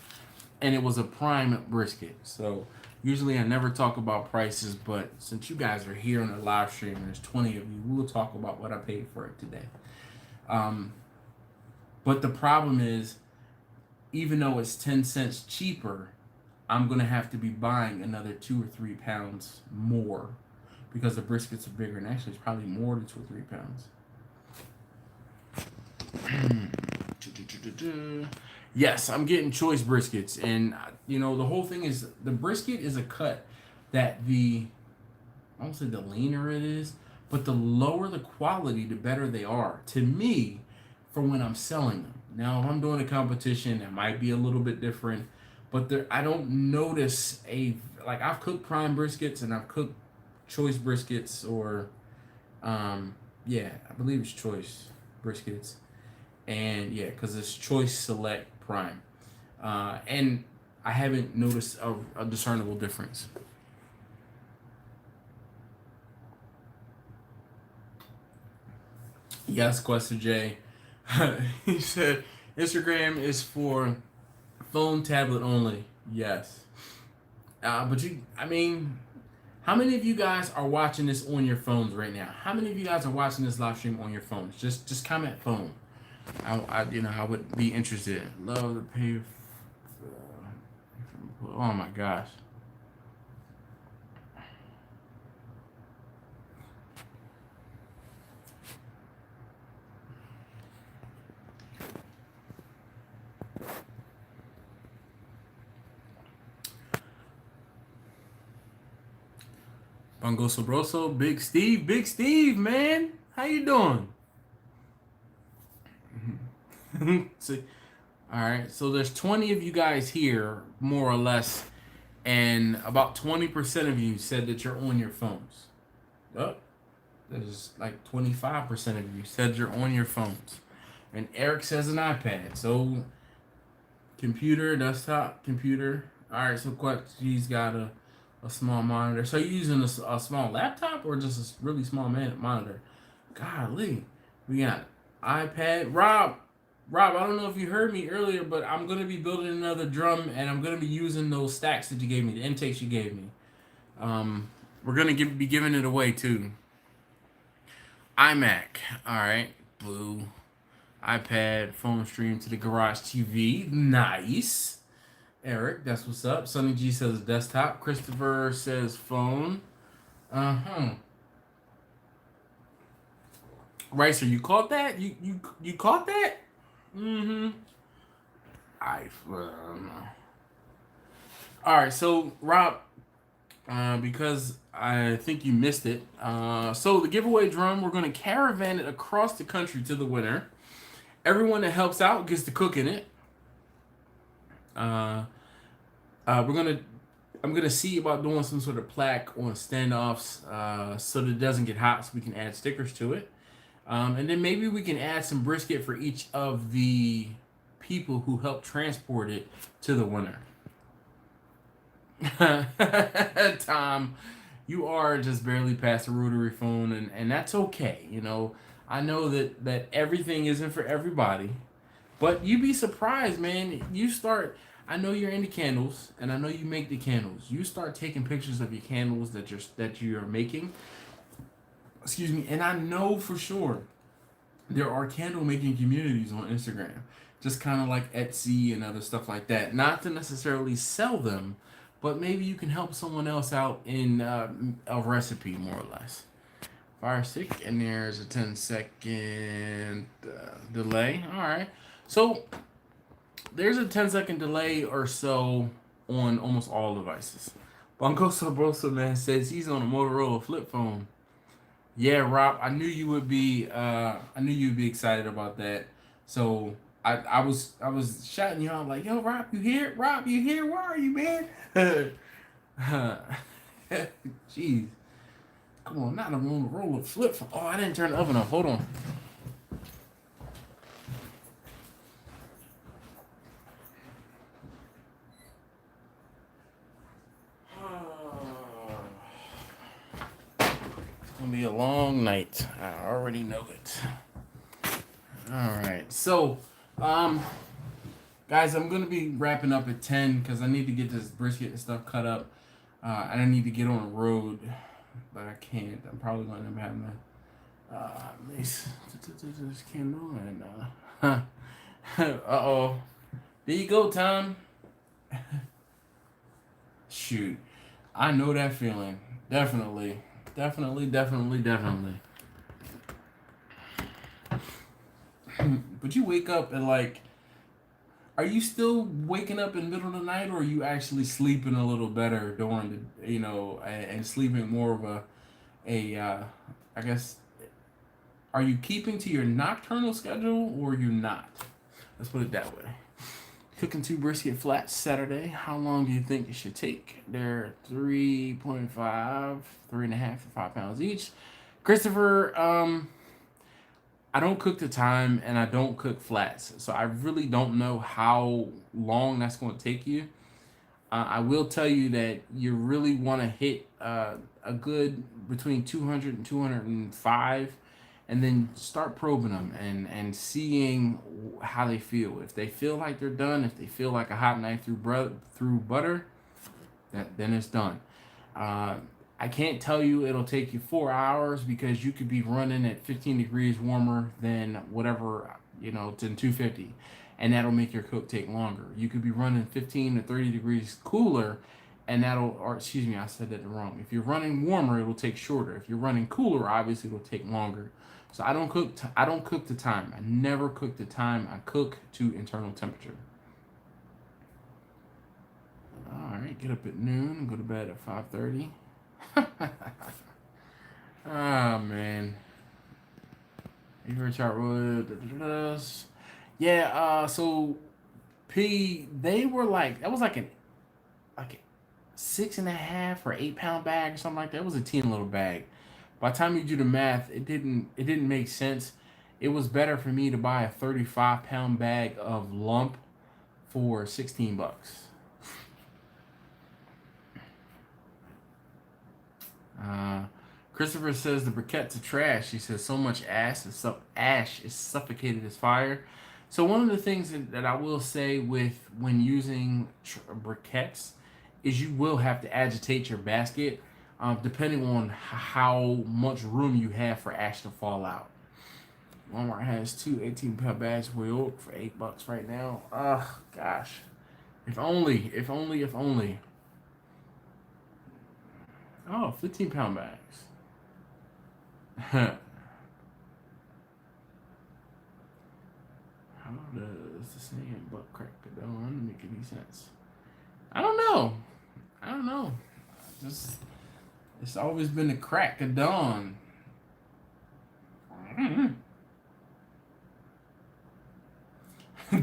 and it was a prime brisket. So usually I never talk about prices, but since you guys are here on the live stream, and there's 20 of you, we'll talk about what I paid for it today. But the problem is, even though it's 10 cents cheaper, I'm going to have to be buying another 2 or 3 pounds more because the briskets are bigger, and actually it's probably more than 2 or 3 pounds. Yes, I'm getting choice briskets, and the whole thing is the brisket is a cut that I won't say the leaner it is, but the lower the quality, the better they are to me for when I'm selling them. Now, if I'm doing a competition, it might be a little bit different, but I don't notice I've cooked prime briskets and I've cooked choice briskets, or I believe it's choice briskets. And yeah, because it's choice select prime, and I haven't noticed a discernible difference. Yes, Quester J. He said Instagram is for phone, tablet only. Yes, but how many of you guys are watching this on your phones right now? How many of you guys are watching this live stream on your phones? Just comment phone. I would be interested. Love to pay. Oh my gosh. Bongo Sobroso, Big Steve, man, how you doing? See, all right. So there's 20 of you guys here, more or less, and about 20% of you said that you're on your phones. Oh, there's like 25% of you said you're on your phones, and Eric says an iPad. So computer, desktop, computer. All right. So he's got a small monitor. So you're using a small laptop or just a really small monitor? Golly, we got iPad. Rob, I don't know if you heard me earlier, but I'm gonna be building another drum, and I'm gonna be using those stacks that you gave me, the intakes you gave me. We're gonna be giving it away too. iMac, all right, blue. iPad, phone stream to the garage TV, nice. Eric, that's what's up. Sonny G says desktop. Christopher says phone. Ricer, you caught that? You caught that? Mm-hmm. All right, so Rob, because I think you missed it. So the giveaway drum, we're gonna caravan it across the country to the winner. Everyone that helps out gets to cook in it. I'm gonna see about doing some sort of plaque on standoffs, so that it doesn't get hot, so we can add stickers to it. And then maybe we can add some brisket for each of the people who help transport it to the winner. Tom, you are just barely past the rotary phone, and that's okay. You know, I know that everything isn't for everybody, but you'd be surprised, man. I know you're into candles, and I know you make the candles. You start taking pictures of your candles that you're making. Excuse me, and I know for sure there are candle making communities on Instagram, just kind of like Etsy and other stuff like that. Not to necessarily sell them, but maybe you can help someone else out in a recipe, more or less. Fire stick, and there's a 10-second delay. All right, so there's a 10-second delay or so on almost all devices. Bongo Sabrosa man says he's on a Motorola flip phone. Yeah, Rob, I knew you would be. I knew you'd be excited about that. So I was shouting you out like, "Yo, Rob, you here? Rob, you here? Where are you, man?" Jeez, come on, not a Motorola flip phone. Oh, I didn't turn the oven off. Hold on. Gonna be a long night. I already know it. All right, so guys, I'm gonna be wrapping up at 10 because I need to get this brisket and stuff cut up, and I need to get on the road, but I can't. I'm probably gonna end up having to this candle and uh-oh, there you go, Tom. Shoot, I know that feeling. Definitely. But you wake up and like, are you still waking up in the middle of the night, or are you actually sleeping a little better during the, and sleeping more of I guess, are you keeping to your nocturnal schedule or you're not? Let's put it that way. Cooking 2 brisket flats Saturday. How long do you think it should take? They're 3.5, 3.5 to 5 pounds each. Christopher, I don't cook the time and I don't cook flats, so I really don't know how long that's going to take you. I will tell you that you really want to hit a good between 200 and 205, and then start probing them and seeing how they feel. If they feel like they're done, if they feel like a hot knife through butter, then it's done. I can't tell you it'll take you 4 hours because you could be running at 15 degrees warmer than whatever, than 250. And that'll make your cook take longer. You could be running 15 to 30 degrees cooler, and I said that wrong. If you're running warmer, it'll take shorter. If you're running cooler, obviously it'll take longer. So I don't cook the time. I never cook the time. I cook to internal temperature. All right, get up at noon and go to bed at 5:30. Oh man. You heard Chartwood. Yeah, so P, they were like, that was like a 6.5 or 8 pound bag or something like that. It was a teen little bag. By the time you do the math, it didn't make sense. It was better for me to buy a 35 pound bag of lump for $16. Christopher says the briquettes are trash. He says so much ash is suffocated as fire. So one of the things that I will say with when using briquettes is you will have to agitate your basket, depending on how much room you have for ash to fall out. Walmart has two 18-pound bags of oil for $8 right now. Ugh, gosh. If only. Oh, 15-pound bags. How does the saying butt crack it don't make any sense? I don't know. Just it's always been the crack of dawn.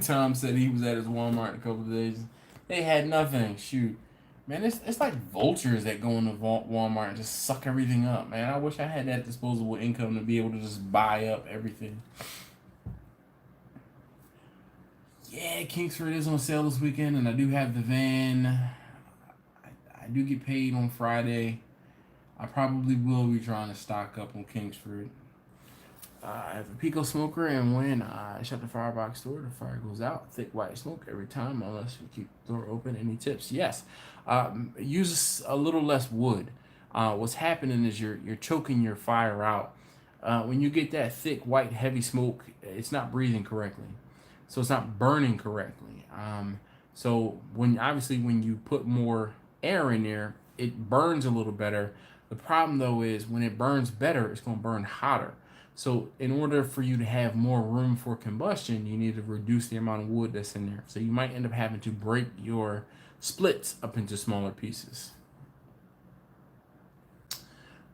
Tom said he was at his Walmart a couple of days. They had nothing. Shoot. Man, it's like vultures that go into Walmart and just suck everything up, man. I wish I had that disposable income to be able to just buy up everything. Yeah, Kingsford is on sale this weekend, and I do have the van. I do get paid on Friday. I probably will be trying to stock up on Kingsford. I have a Pico smoker, and when I shut the firebox door, the fire goes out. Thick white smoke every time, unless you keep the door open. Any tips? Yes. Use a little less wood. What's happening is you're choking your fire out. When you get that thick, white, heavy smoke, it's not breathing correctly, so it's not burning correctly. So when you put more air in there, it burns a little better. The problem though is when it burns better, it's going to burn hotter. So in order for you to have more room for combustion, you need to reduce the amount of wood that's in there. So you might end up having to break your splits up into smaller pieces.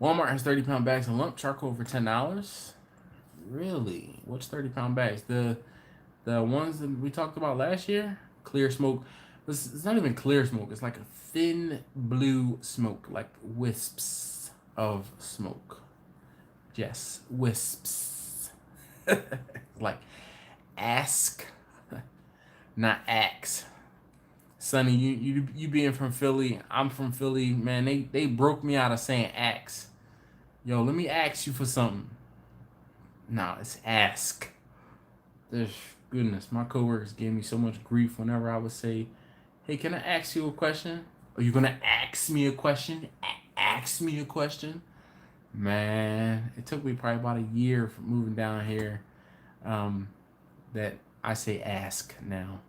Walmart has 30-pound bags of lump charcoal for $10. Really? What's 30-pound bags? The ones that we talked about last year? Clear smoke. It's not even clear smoke. It's like a thin blue smoke, like wisps of smoke. Yes, wisps. Like ask, not axe. Sonny, you being from Philly, I'm from Philly, man. They broke me out of saying axe. Yo, let me ask you for something. No, it's ask. Goodness, my coworkers gave me so much grief whenever I would say, "Hey, can I ask you a question?" Are you gonna ask me a question? Ask me a question? Man, it took me probably about a year from moving down here that I say ask now.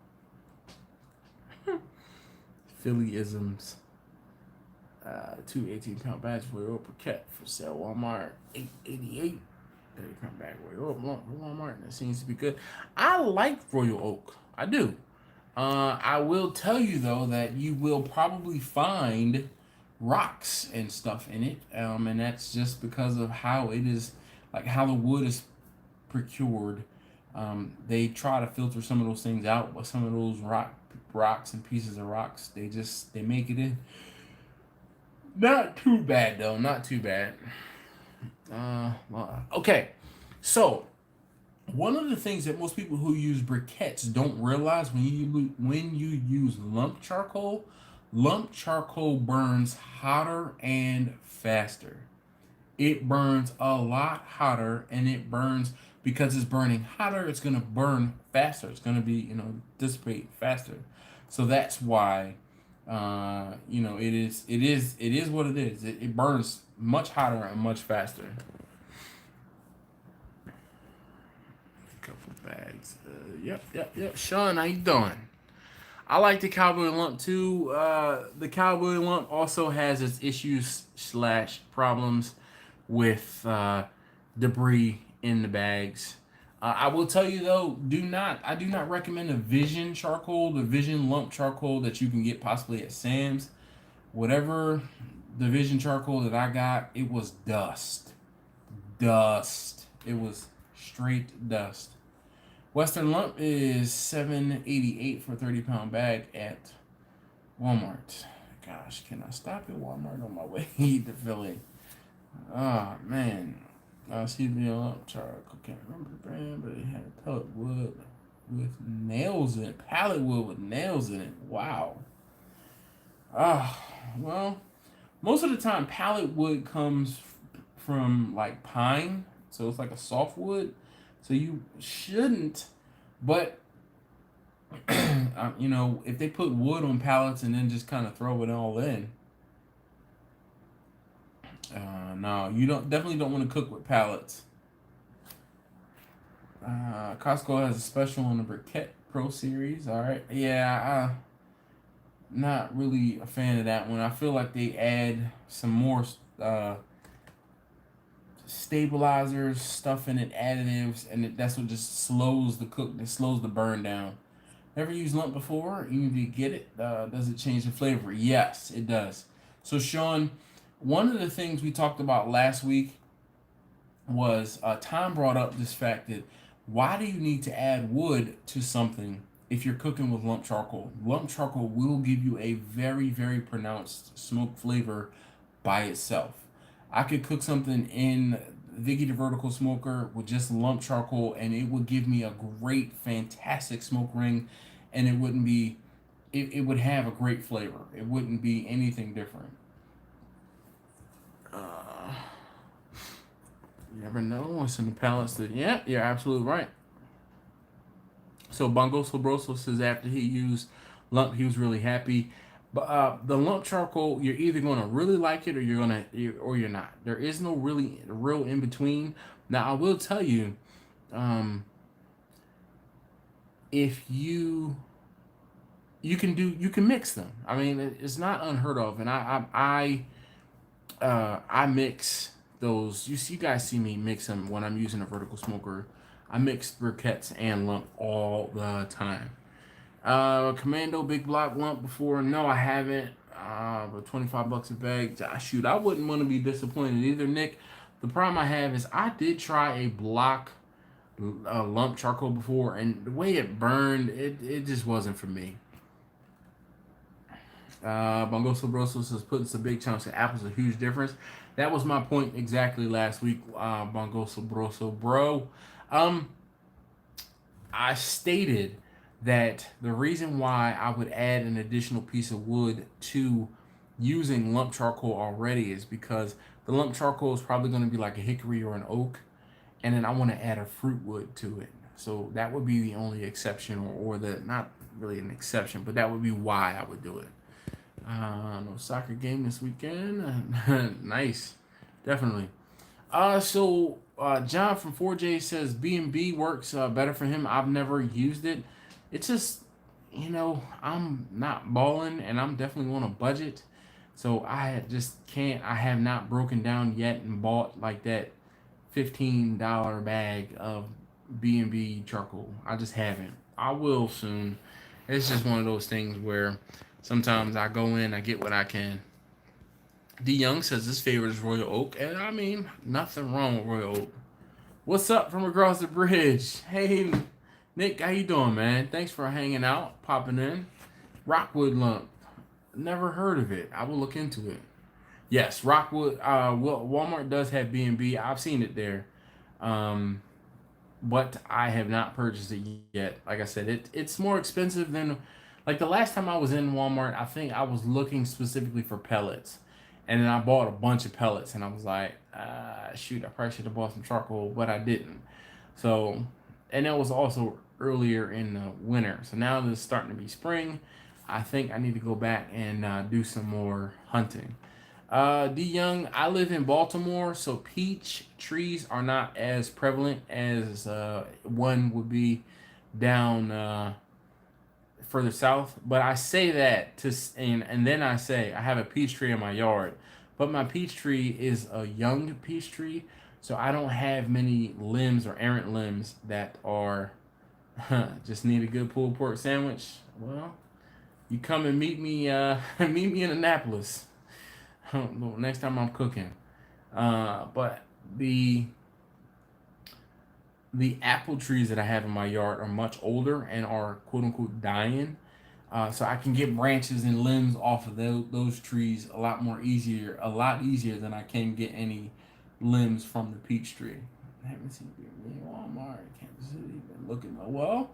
Philly-isms. Two 18-pound bags for Royal Briquette for sale. Walmart, $8.88. 30-pound bag Royal Oak Walmart. That seems to be good. I like Royal Oak. I do. I will tell you though that you will probably find rocks and stuff in it, and that's just because of how it is, like how the wood is procured. They try to filter some of those things out, but some of those rocks and pieces of rocks, they make it in. Not too bad though, not too bad. Okay, so one of the things that most people who use briquettes don't realize when you use lump charcoal burns hotter and faster. It burns a lot hotter, and it burns because it's burning hotter. It's gonna burn faster. It's gonna be dissipate faster. So that's why it is what it is. It burns much hotter and much faster. A couple bags. Yep. Sean, how you doing? I like the cowboy lump too. The cowboy lump also has its issues / problems with debris in the bags. I will tell you though, I do not recommend the Vision lump charcoal that you can get possibly at Sam's. Whatever the Vision charcoal that I got, it was dust. It was straight dust. Western lump is $7.88 for a 30-pound bag at Walmart. Gosh, can I stop at Walmart on my way to Philly? Oh man. CBL lump charcoal. Can't remember the brand, but it had pallet wood with nails in it. Pallet wood with nails in it. Wow. Well, most of the time pallet wood comes from like pine, so it's like a softwood. So you shouldn't But you know, if they put wood on pallets and then just kind of throw it all in, no, you definitely don't want to cook with pallets. Costco has a special on the Brisket Pro Series. All right, yeah, not really a fan of that one. I feel like they add some more stabilizers, stuff in it, additives, and that's what just slows the cook. It slows the burn down. Never used lump before. You need to get it. Does it change the flavor? Yes, it does. So Sean, one of the things we talked about last week was Tom brought up this fact that why do you need to add wood to something if you're cooking with lump charcoal? Lump charcoal will give you a very, very pronounced smoke flavor by itself. I could cook something in Vide the vertical smoker with just lump charcoal and it would give me a great, fantastic smoke ring, and it wouldn't be, it would have a great flavor. It wouldn't be anything different. You never know what's in the pallets. Yeah, you're absolutely right. So Bongo Sobroso says after he used lump, he was really happy. But the lump charcoal, you're either gonna really like it or you're not. There is no really real in between. Now I will tell you, if you can mix them. I mean, it's not unheard of, and I mix those. You guys see me mix them when I'm using a vertical smoker. I mix briquettes and lump all the time. Commando big block lump before? No, I haven't. But $25 a bag. Shoot, I wouldn't want to be disappointed either, Nick. The problem I have is I did try a block lump charcoal before, and the way it burned, it just wasn't for me. Bongo Sobroso says putting some big chunks of apples is a huge difference. That was my point exactly last week, Bongo Sobroso, bro. I stated that the reason why I would add an additional piece of wood to using lump charcoal already is because the lump charcoal is probably going to be like a hickory or an oak, and then I want to add a fruit wood to it. So that would be the only exception, or the, not really an exception, but that would be why I would do it. No soccer game this weekend. Nice, definitely. So John from 4J says B&B works better for him. I've never used it. It's just, you know, I'm not balling and I'm definitely on a budget. So I just can't, I have not broken down yet and bought like that $15 bag of B&B charcoal. I just haven't. I will soon. It's just one of those things where sometimes I go in, I get what I can. D Young says his favorite is Royal Oak, and I mean, nothing wrong with Royal Oak. What's up from across the bridge? Hey, Nick, how you doing, man? Thanks for hanging out, popping in. Rockwood lump. Never heard of it. I will look into it. Yes, Rockwood. Walmart does have B&B. I've seen it there, but I have not purchased it yet. Like I said, it's more expensive than, like the last time I was in Walmart. I think I was looking specifically for pellets, and then I bought a bunch of pellets, and I was like, shoot, I probably should have bought some charcoal, but I didn't. So, and that was also earlier in the winter. So now that it's starting to be spring, I think I need to go back and do some more hunting. D Young, I live in Baltimore, so peach trees are not as prevalent as one would be down further south. But I say that and then I say I have a peach tree in my yard, but my peach tree is a young peach tree, so I don't have many limbs or errant limbs that are just need a good pulled pork sandwich. Well, you come and meet me meet me in Annapolis next time I'm cooking. But the apple trees that I have in my yard are much older and are quote unquote dying. So I can get branches and limbs off of those trees a lot easier than I can get any limbs from the peach tree. I haven't seen Walmart, Kansas City. Been looking well.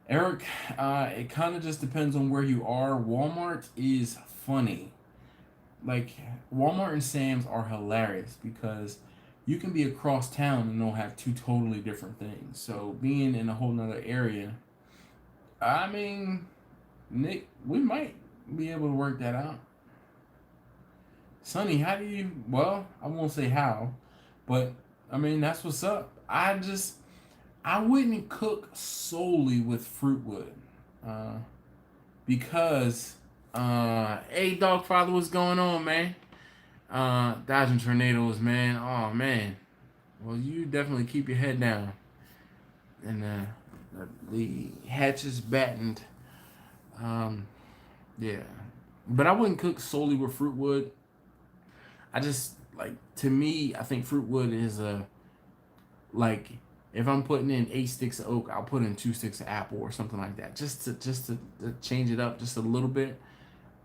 Eric, it kind of just depends on where you are. Walmart is funny. Like Walmart and Sam's are hilarious because you can be across town and they'll have two totally different things. So being in a whole nother area, I mean, Nick, we might be able to work that out. Sonny, how do you? Well, I won't say how, but I mean that's what's up. I wouldn't cook solely with fruit wood, because hey Dogfather, what's going on, man? Dodging tornadoes, man. Oh man. Well, you definitely keep your head down, and the hatch is battened. Yeah, but I wouldn't cook solely with fruit wood. I just like, to me, I think fruit wood is a, like, if I'm putting in 8 sticks of oak, I'll put in 2 sticks of apple or something like that, just to change it up just a little bit.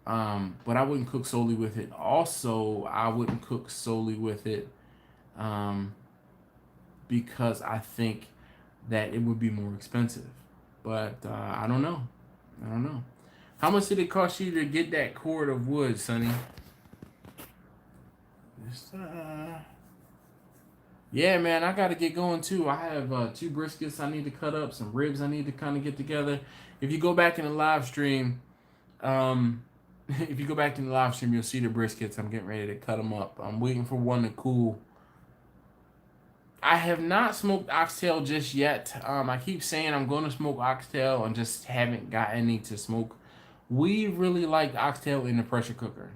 But I wouldn't cook solely with it. Also, I wouldn't cook solely with it, because I think that it would be more expensive. But I don't know. I don't know. How much did it cost you to get that cord of wood, Sonny? Yeah, man, I got to get going too. I have 2 briskets I need to cut up, some ribs I need to kind of get together. If you go back in the live stream, you'll see the briskets. I'm getting ready to cut them up. I'm waiting for one to cool. I have not smoked oxtail just yet. I keep saying I'm going to smoke oxtail and just haven't got any to smoke. We really like oxtail in the pressure cooker.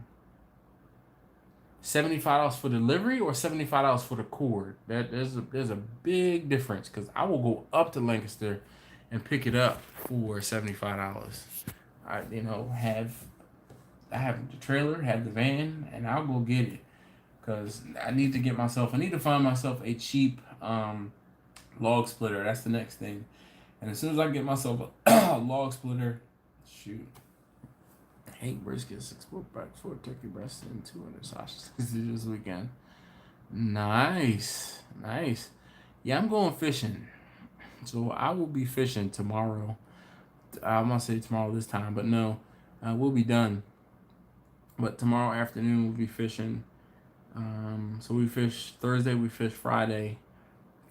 $75 for delivery or $75 for the cord. There's a big difference, because I will go up to Lancaster and pick it up for $75. I have the trailer, have the van, and I'll go get it, because I need to find myself a cheap log splitter. That's the next thing. And as soon as I get myself a log splitter, shoot. 8 briskets, 6 pork backs, 4 turkey breasts, and 200 sausages this weekend. Nice. Yeah, I'm going fishing. So I will be fishing tomorrow. I'm going to say tomorrow this time, but no, we'll be done. But tomorrow afternoon we'll be fishing. So we fish Thursday, we fish Friday.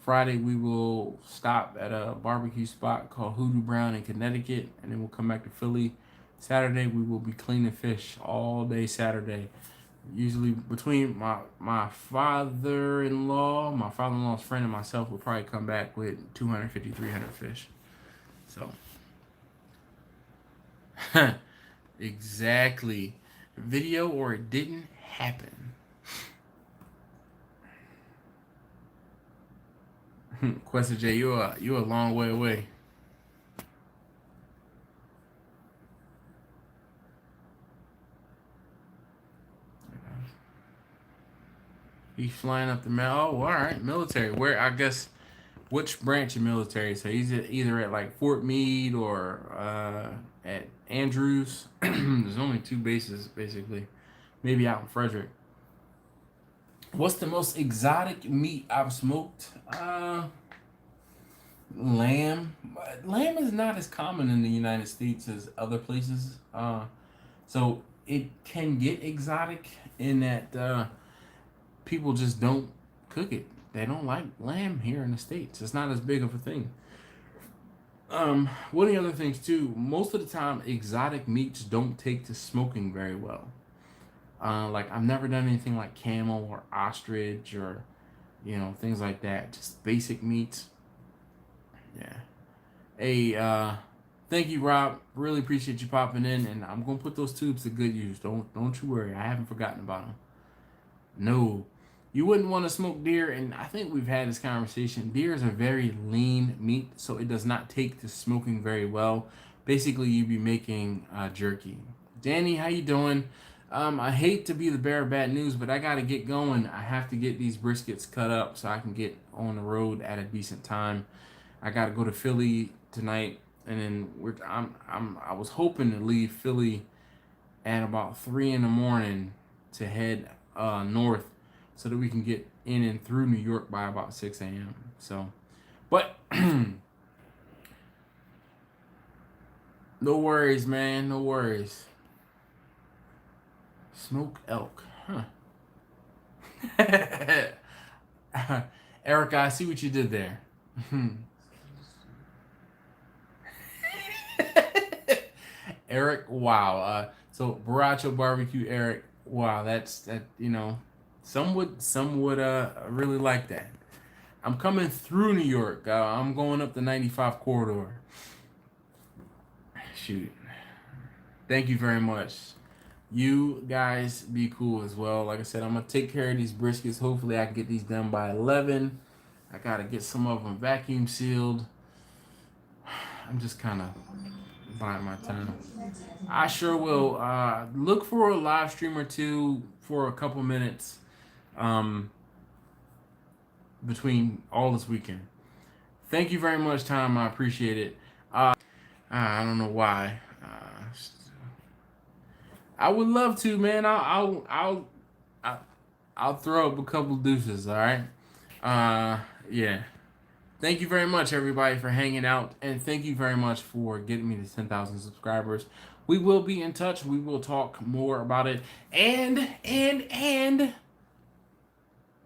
Friday we will stop at a barbecue spot called Hoodoo Brown in Connecticut, and then we'll come back to Philly. Saturday we will be cleaning fish all day Saturday. Usually between my father-in-law's friend, and myself will probably come back with 250, 300 fish. So exactly. Video or it didn't happen. Questa J, you a long way away. He's flying up the mountain. Oh, all right, military. Where? I guess, which branch of military? So he's either at like Fort Meade or at Andrews. There's only 2 bases basically. Maybe out in Frederick. What's the most exotic meat I've smoked? Lamb. Lamb is not as common in the United States as other places. So it can get exotic in that people just don't cook it. They don't like lamb here in the States. It's not as big of a thing. One of the other things too, most of the time exotic meats don't take to smoking very well. Like I've never done anything like camel or ostrich or things like that. Just basic meats. Yeah. Hey, thank you, Rob. Really appreciate you popping in, and I'm gonna put those tubes to good use. Don't you worry. I haven't forgotten about them. No. You wouldn't want to smoke deer, and I think we've had this conversation. Deer is a very lean meat, so it does not take to smoking very well. Basically, you'd be making jerky. Danny, how you doing? I hate to be the bearer of bad news, but I got to get going. I have to get these briskets cut up so I can get on the road at a decent time. I got to go to Philly tonight, and then I was hoping to leave Philly at about 3 a.m. to head north, so that we can get in and through New York by about 6 a.m. So, but no worries, man. No worries. Smoke elk, huh? Erica, I see what you did there. Eric, wow. So Baracho Barbecue, Eric, wow. That some would really like that. I'm coming through New York. I'm going up the 95 corridor. Shoot. Thank you very much. You guys be cool as well. Like I said, I'm gonna take care of these briskets. Hopefully I can get these done by 11. I gotta get some of them vacuum sealed. I'm just kind of buying my time. I sure will. Look for a live stream or two for a couple minutes between all this weekend. Thank you very much, Tom. I appreciate it. I don't know why. I would love to, man. I'll throw up a couple deuces. All right. Yeah. Thank you very much, everybody, for hanging out, and thank you very much for getting me to 10,000 subscribers. We will be in touch. We will talk more about it, and the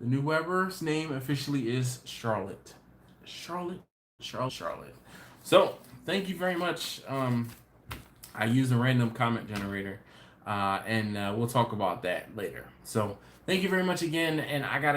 new Weber's name officially is Charlotte. Charlotte. So thank you very much. I use a random comment generator, and we'll talk about that later. So thank you very much again, and I gotta